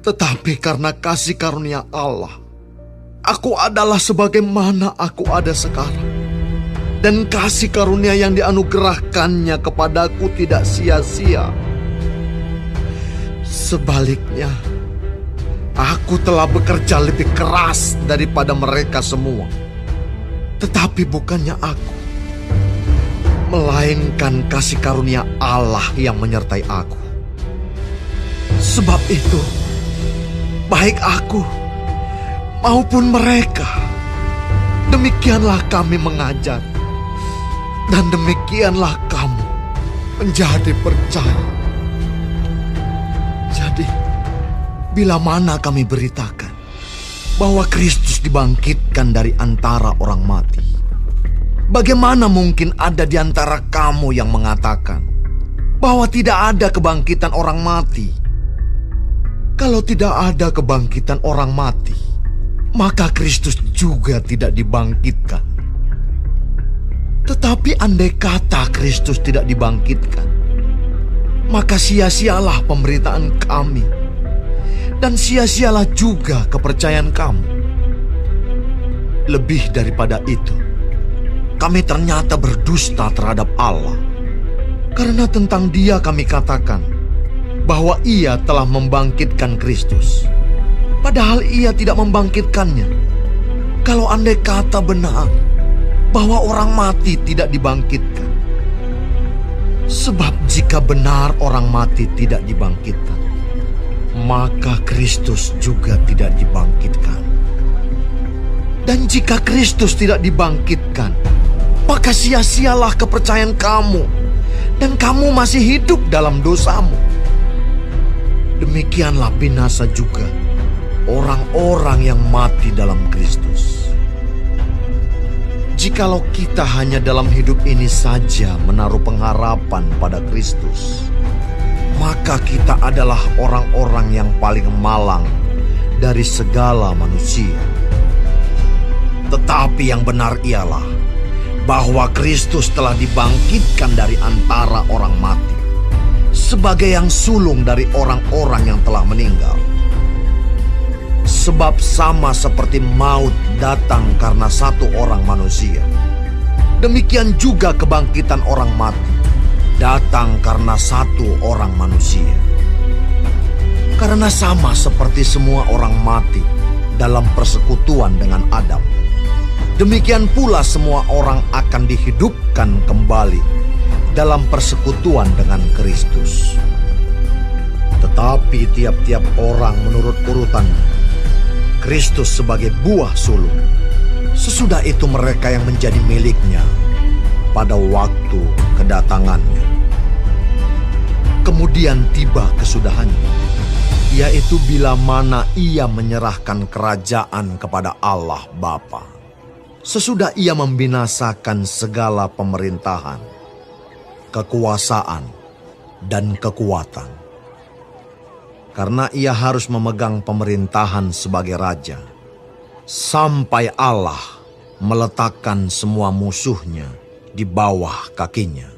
Tetapi karena kasih karunia Allah, aku adalah sebagaimana aku ada sekarang. Dan kasih karunia yang dianugerahkannya kepadaku tidak sia-sia. Sebaliknya, aku telah bekerja lebih keras daripada mereka semua. Tetapi bukannya aku, melainkan kasih karunia Allah yang menyertai aku. Sebab itu, baik aku maupun mereka, demikianlah kami mengajar. Dan demikianlah kamu menjadi percaya. Jadi, bila mana kami beritakan bahwa Kristus dibangkitkan dari antara orang mati, bagaimana mungkin ada di antara kamu yang mengatakan bahwa tidak ada kebangkitan orang mati? Kalau tidak ada kebangkitan orang mati, maka Kristus juga tidak dibangkitkan. Tetapi andai kata Kristus tidak dibangkitkan, maka sia-sialah pemberitaan kami, dan sia-sialah juga kepercayaan kamu. Lebih daripada itu, kami ternyata berdusta terhadap Allah, karena tentang Dia kami katakan bahwa Ia telah membangkitkan Kristus, padahal Ia tidak membangkitkannya. Kalau andai kata benar bahwa orang mati tidak dibangkitkan. Sebab jika benar orang mati tidak dibangkitkan, maka Kristus juga tidak dibangkitkan. Dan jika Kristus tidak dibangkitkan, maka sia-sialah kepercayaan kamu, dan kamu masih hidup dalam dosamu. Demikianlah binasa juga orang-orang yang mati dalam Kristus. Jikalau kita hanya dalam hidup ini saja menaruh pengharapan pada Kristus, maka kita adalah orang-orang yang paling malang dari segala manusia. Tetapi yang benar ialah bahwa Kristus telah dibangkitkan dari antara orang mati, sebagai yang sulung dari orang-orang yang telah meninggal. Sebab sama seperti maut datang karena satu orang manusia, demikian juga kebangkitan orang mati datang karena satu orang manusia. Karena sama seperti semua orang mati dalam persekutuan dengan Adam, demikian pula semua orang akan dihidupkan kembali dalam persekutuan dengan Kristus. Tetapi tiap-tiap orang menurut urutannya. Kristus sebagai buah sulung, sesudah itu mereka yang menjadi miliknya pada waktu kedatangannya. Kemudian tiba kesudahannya, yaitu bila mana ia menyerahkan kerajaan kepada Allah Bapa, sesudah ia membinasakan segala pemerintahan, kekuasaan, dan kekuatan. Karena ia harus memegang pemerintahan sebagai raja, sampai Allah meletakkan semua musuhnya di bawah kakinya.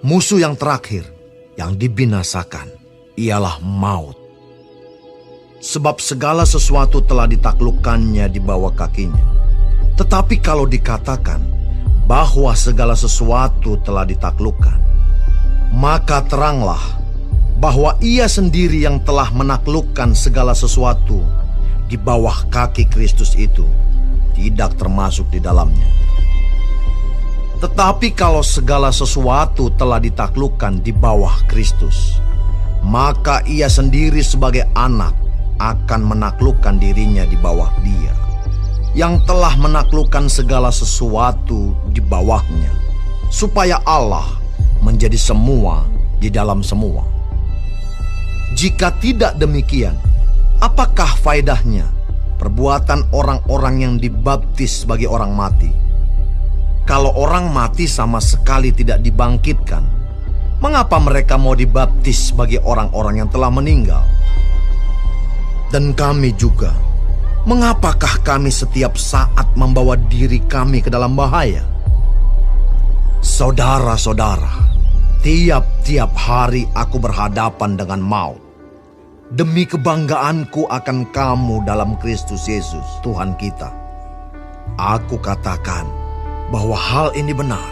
Musuh yang terakhir yang dibinasakan ialah maut. Sebab segala sesuatu telah ditaklukkannya di bawah kakinya. Tetapi kalau dikatakan bahwa segala sesuatu telah ditaklukkan, maka teranglah bahwa ia sendiri yang telah menaklukkan segala sesuatu di bawah kaki Kristus itu tidak termasuk di dalamnya. Tetapi kalau segala sesuatu telah ditaklukkan di bawah Kristus, maka ia sendiri sebagai anak akan menaklukkan dirinya di bawah Dia, yang telah menaklukkan segala sesuatu di bawahnya, supaya Allah menjadi semua di dalam semua. Jika tidak demikian, apakah faedahnya perbuatan orang-orang yang dibaptis sebagai orang mati? Kalau orang mati sama sekali tidak dibangkitkan, mengapa mereka mau dibaptis sebagai orang-orang yang telah meninggal? Dan kami juga, mengapakah kami setiap saat membawa diri kami ke dalam bahaya? Saudara-saudara, tiap-tiap hari aku berhadapan dengan maut, demi kebanggaanku akan kamu dalam Kristus Yesus, Tuhan kita. Aku katakan bahwa hal ini benar.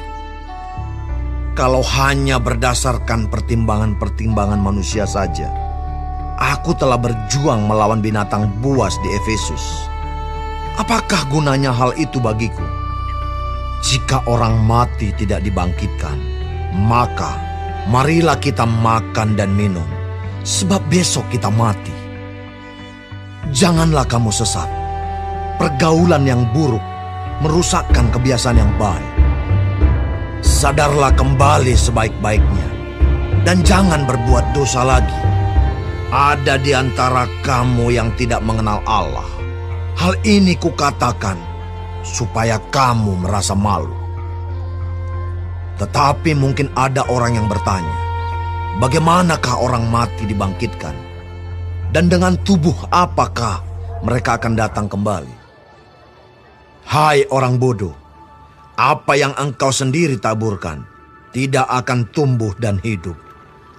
Kalau hanya berdasarkan pertimbangan-pertimbangan manusia saja, aku telah berjuang melawan binatang buas di Efesus. Apakah gunanya hal itu bagiku? Jika orang mati tidak dibangkitkan, maka marilah kita makan dan minum, sebab besok kita mati. Janganlah kamu sesat. Pergaulan yang buruk merusakkan kebiasaan yang baik. Sadarlah kembali sebaik-baiknya, dan jangan berbuat dosa lagi. Ada di antara kamu yang tidak mengenal Allah. Hal ini kukatakan supaya kamu merasa malu. Tetapi mungkin ada orang yang bertanya, bagaimanakah orang mati dibangkitkan? Dan dengan tubuh apakah mereka akan datang kembali? Hai orang bodoh, apa yang engkau sendiri taburkan tidak akan tumbuh dan hidup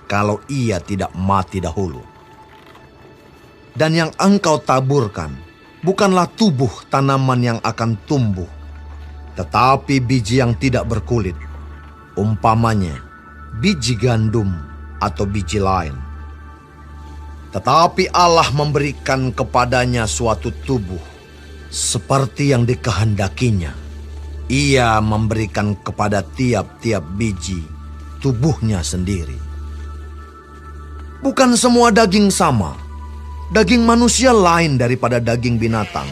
kalau ia tidak mati dahulu. Dan yang engkau taburkan bukanlah tubuh tanaman yang akan tumbuh, tetapi biji yang tidak berkulit, umpamanya biji gandum atau biji lain. Tetapi Allah memberikan kepadanya suatu tubuh seperti yang dikehendakinya. Ia memberikan kepada tiap-tiap biji tubuhnya sendiri. Bukan semua daging sama. Daging manusia lain daripada daging binatang,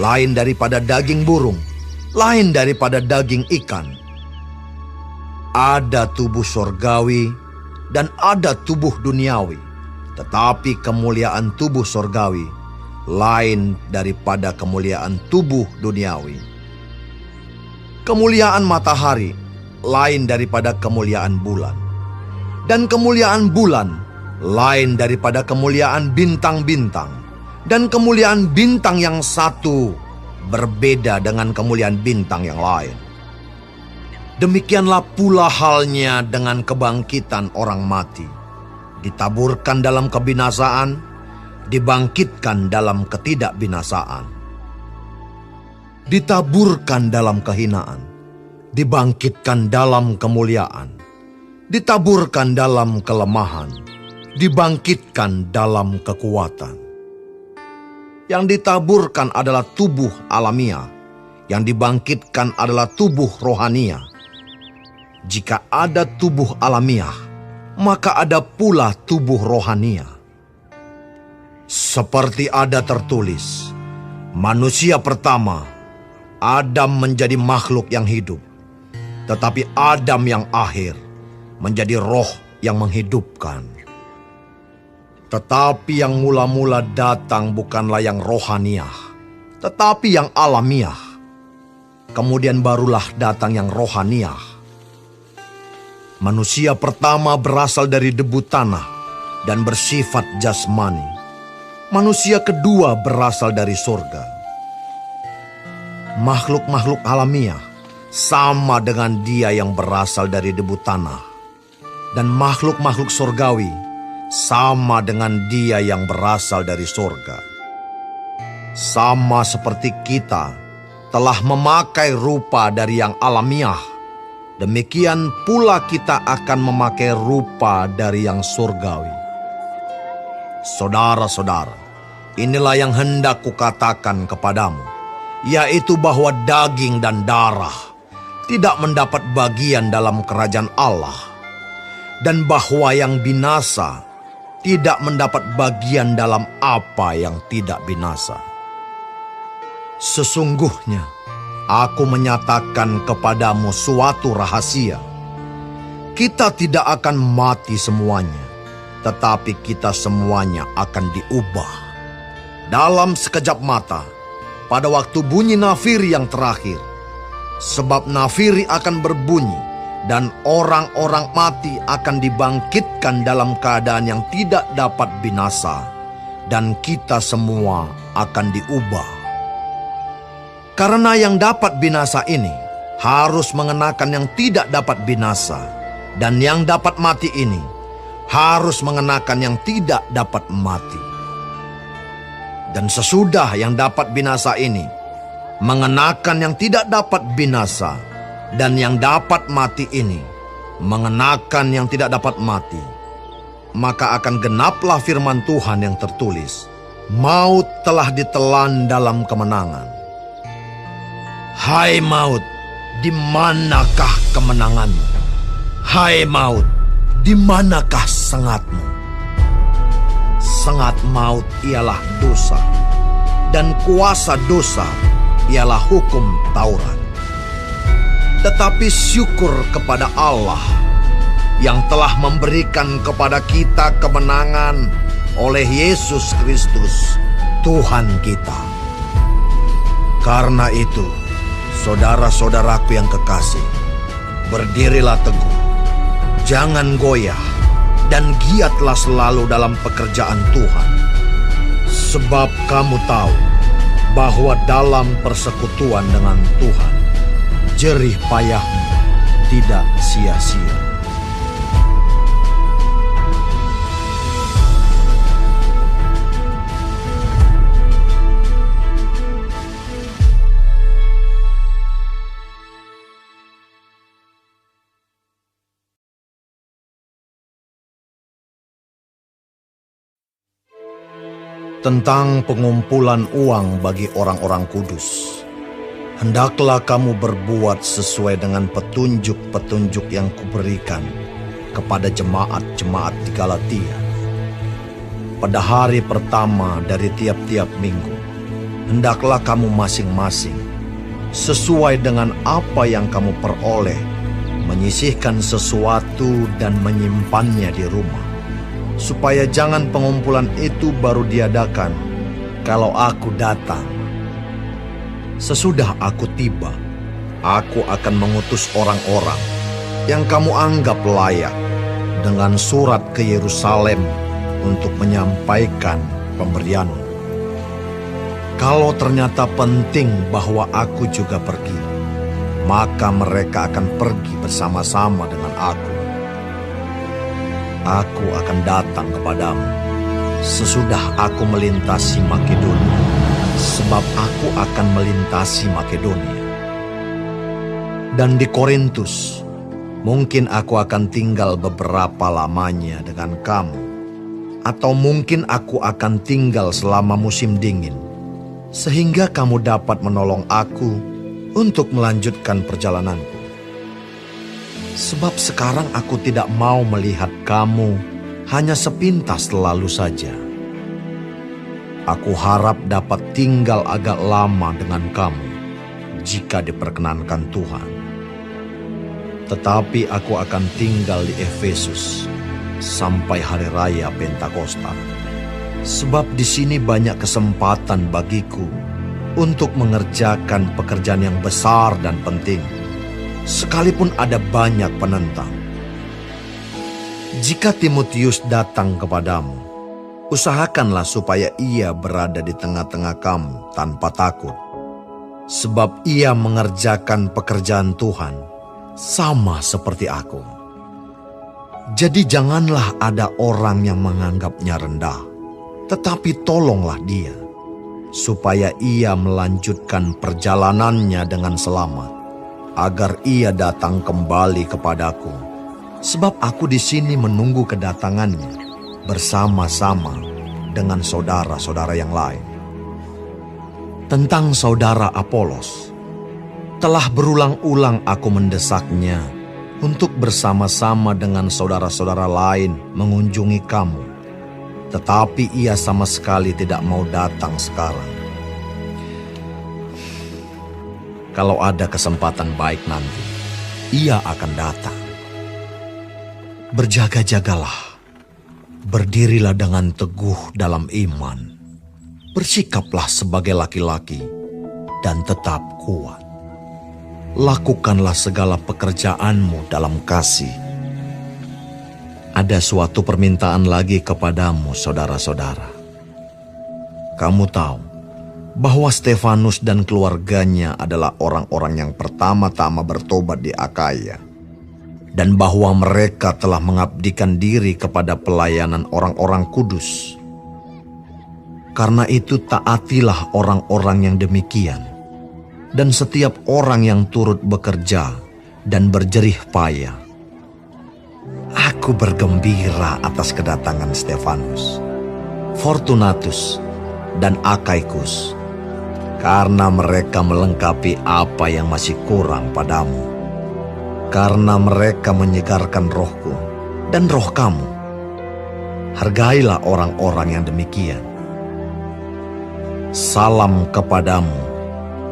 lain daripada daging burung, lain daripada daging ikan. Ada tubuh sorgawi dan ada tubuh duniawi, tetapi kemuliaan tubuh sorgawi lain daripada kemuliaan tubuh duniawi. Kemuliaan matahari lain daripada kemuliaan bulan, dan kemuliaan bulan lain daripada kemuliaan bintang-bintang, dan kemuliaan bintang yang satu berbeda dengan kemuliaan bintang yang lain. Demikianlah pula halnya dengan kebangkitan orang mati. Ditaburkan dalam kebinasaan, dibangkitkan dalam ketidakbinasaan. Ditaburkan dalam kehinaan, dibangkitkan dalam kemuliaan. Ditaburkan dalam kelemahan, dibangkitkan dalam kekuatan. Yang ditaburkan adalah tubuh alamiah, yang dibangkitkan adalah tubuh rohania. Jika ada tubuh alamiah, maka ada pula tubuh rohania. Seperti ada tertulis, manusia pertama, Adam menjadi makhluk yang hidup, tetapi Adam yang akhir menjadi roh yang menghidupkan. Tetapi yang mula-mula datang bukanlah yang rohaniah, tetapi yang alamiah. Kemudian barulah datang yang rohaniah. Manusia pertama berasal dari debu tanah dan bersifat jasmani. Manusia kedua berasal dari surga. Makhluk-makhluk alamiah sama dengan dia yang berasal dari debu tanah. Dan makhluk-makhluk surgawi sama dengan dia yang berasal dari surga. Sama seperti kita telah memakai rupa dari yang alamiah, demikian pula kita akan memakai rupa dari yang surgawi. Saudara-saudara, inilah yang hendak kukatakan kepadamu, yaitu bahwa daging dan darah tidak mendapat bagian dalam kerajaan Allah, dan bahwa yang binasa tidak mendapat bagian dalam apa yang tidak binasa. Sesungguhnya, aku menyatakan kepadamu suatu rahasia. Kita tidak akan mati semuanya, tetapi kita semuanya akan diubah. Dalam sekejap mata, pada waktu bunyi nafiri yang terakhir. Sebab nafiri akan berbunyi, dan orang-orang mati akan dibangkitkan dalam keadaan yang tidak dapat binasa, dan kita semua akan diubah. Karena yang dapat binasa ini harus mengenakan yang tidak dapat binasa, dan yang dapat mati ini harus mengenakan yang tidak dapat mati. Dan sesudah yang dapat binasa ini mengenakan yang tidak dapat binasa, dan yang dapat mati ini mengenakan yang tidak dapat mati, maka akan genaplah firman Tuhan yang tertulis, maut telah ditelan dalam kemenangan. Hai maut, di manakah kemenanganmu? Hai maut, di manakah sengatmu? Sengat maut ialah dosa, dan kuasa dosa ialah hukum Taurat. Tetapi syukur kepada Allah yang telah memberikan kepada kita kemenangan oleh Yesus Kristus, Tuhan kita. Karena itu, saudara-saudaraku yang kekasih, berdirilah teguh, jangan goyah, dan giatlah selalu dalam pekerjaan Tuhan. Sebab kamu tahu bahwa dalam persekutuan dengan Tuhan, jerih payahmu tidak sia-sia. Tentang pengumpulan uang bagi orang-orang kudus, hendaklah kamu berbuat sesuai dengan petunjuk-petunjuk yang kuberikan kepada jemaat-jemaat di Galatia. Pada hari pertama dari tiap-tiap minggu, hendaklah kamu masing-masing, sesuai dengan apa yang kamu peroleh, menyisihkan sesuatu dan menyimpannya di rumah, supaya jangan pengumpulan itu baru diadakan kalau aku datang. Sesudah aku tiba, aku akan mengutus orang-orang yang kamu anggap layak dengan surat ke Yerusalem untuk menyampaikan pemberianmu. Kalau ternyata penting bahwa aku juga pergi, maka mereka akan pergi bersama-sama dengan aku. Aku akan datang kepadamu sesudah aku melintasi Makedonia, sebab aku akan melintasi Makedonia. Dan di Korintus, mungkin aku akan tinggal beberapa lamanya dengan kamu, atau mungkin aku akan tinggal selama musim dingin, sehingga kamu dapat menolong aku untuk melanjutkan perjalananku. Sebab sekarang aku tidak mau melihat kamu hanya sepintas lalu saja. Aku harap dapat tinggal agak lama dengan kamu jika diperkenankan Tuhan. Tetapi aku akan tinggal di Efesus sampai hari raya Pentakosta. Sebab di sini banyak kesempatan bagiku untuk mengerjakan pekerjaan yang besar dan penting, sekalipun ada banyak penentang. Jika Timotius datang kepadamu, usahakanlah supaya ia berada di tengah-tengah kamu tanpa takut, sebab ia mengerjakan pekerjaan Tuhan sama seperti aku. Jadi janganlah ada orang yang menganggapnya rendah, tetapi tolonglah dia, supaya ia melanjutkan perjalanannya dengan selamat, agar ia datang kembali kepadaku, sebab aku di sini menunggu kedatangannya bersama-sama dengan saudara-saudara yang lain. Tentang saudara Apolos, telah berulang-ulang aku mendesaknya untuk bersama-sama dengan saudara-saudara lain mengunjungi kamu, tetapi ia sama sekali tidak mau datang sekarang. Kalau ada kesempatan baik nanti, ia akan datang. Berjaga-jagalah, berdirilah dengan teguh dalam iman, bersikaplah sebagai laki-laki dan tetap kuat. Lakukanlah segala pekerjaanmu dalam kasih. Ada suatu permintaan lagi kepadamu, saudara-saudara. Kamu tahu bahwa Stefanus dan keluarganya adalah orang-orang yang pertama-tama bertobat di Akaya, dan bahwa mereka telah mengabdikan diri kepada pelayanan orang-orang kudus. Karena itu taatilah orang-orang yang demikian, dan setiap orang yang turut bekerja dan berjerih payah. Aku bergembira atas kedatangan Stefanus, Fortunatus, dan Akaikus, karena mereka melengkapi apa yang masih kurang padamu. Karena mereka menyegarkan rohku dan roh kamu. Hargailah orang-orang yang demikian. Salam kepadamu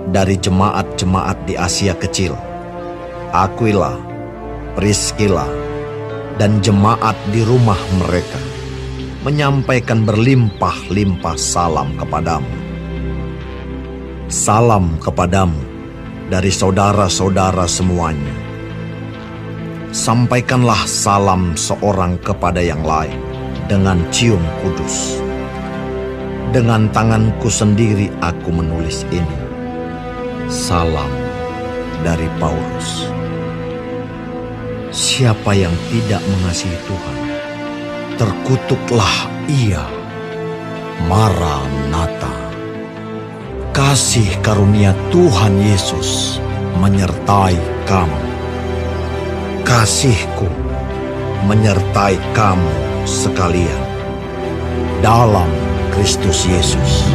dari jemaat-jemaat di Asia Kecil, Aquila, Priscilla, dan jemaat di rumah mereka, menyampaikan berlimpah-limpah salam kepadamu. Salam kepadamu dari saudara-saudara semuanya. Sampaikanlah salam seorang kepada yang lain dengan cium kudus. Dengan tanganku sendiri aku menulis ini. Salam dari Paulus. Siapa yang tidak mengasihi Tuhan, terkutuklah ia. Maranatha. Kasih karunia Tuhan Yesus menyertai kamu. Kasihku menyertai kamu sekalian dalam Kristus Yesus.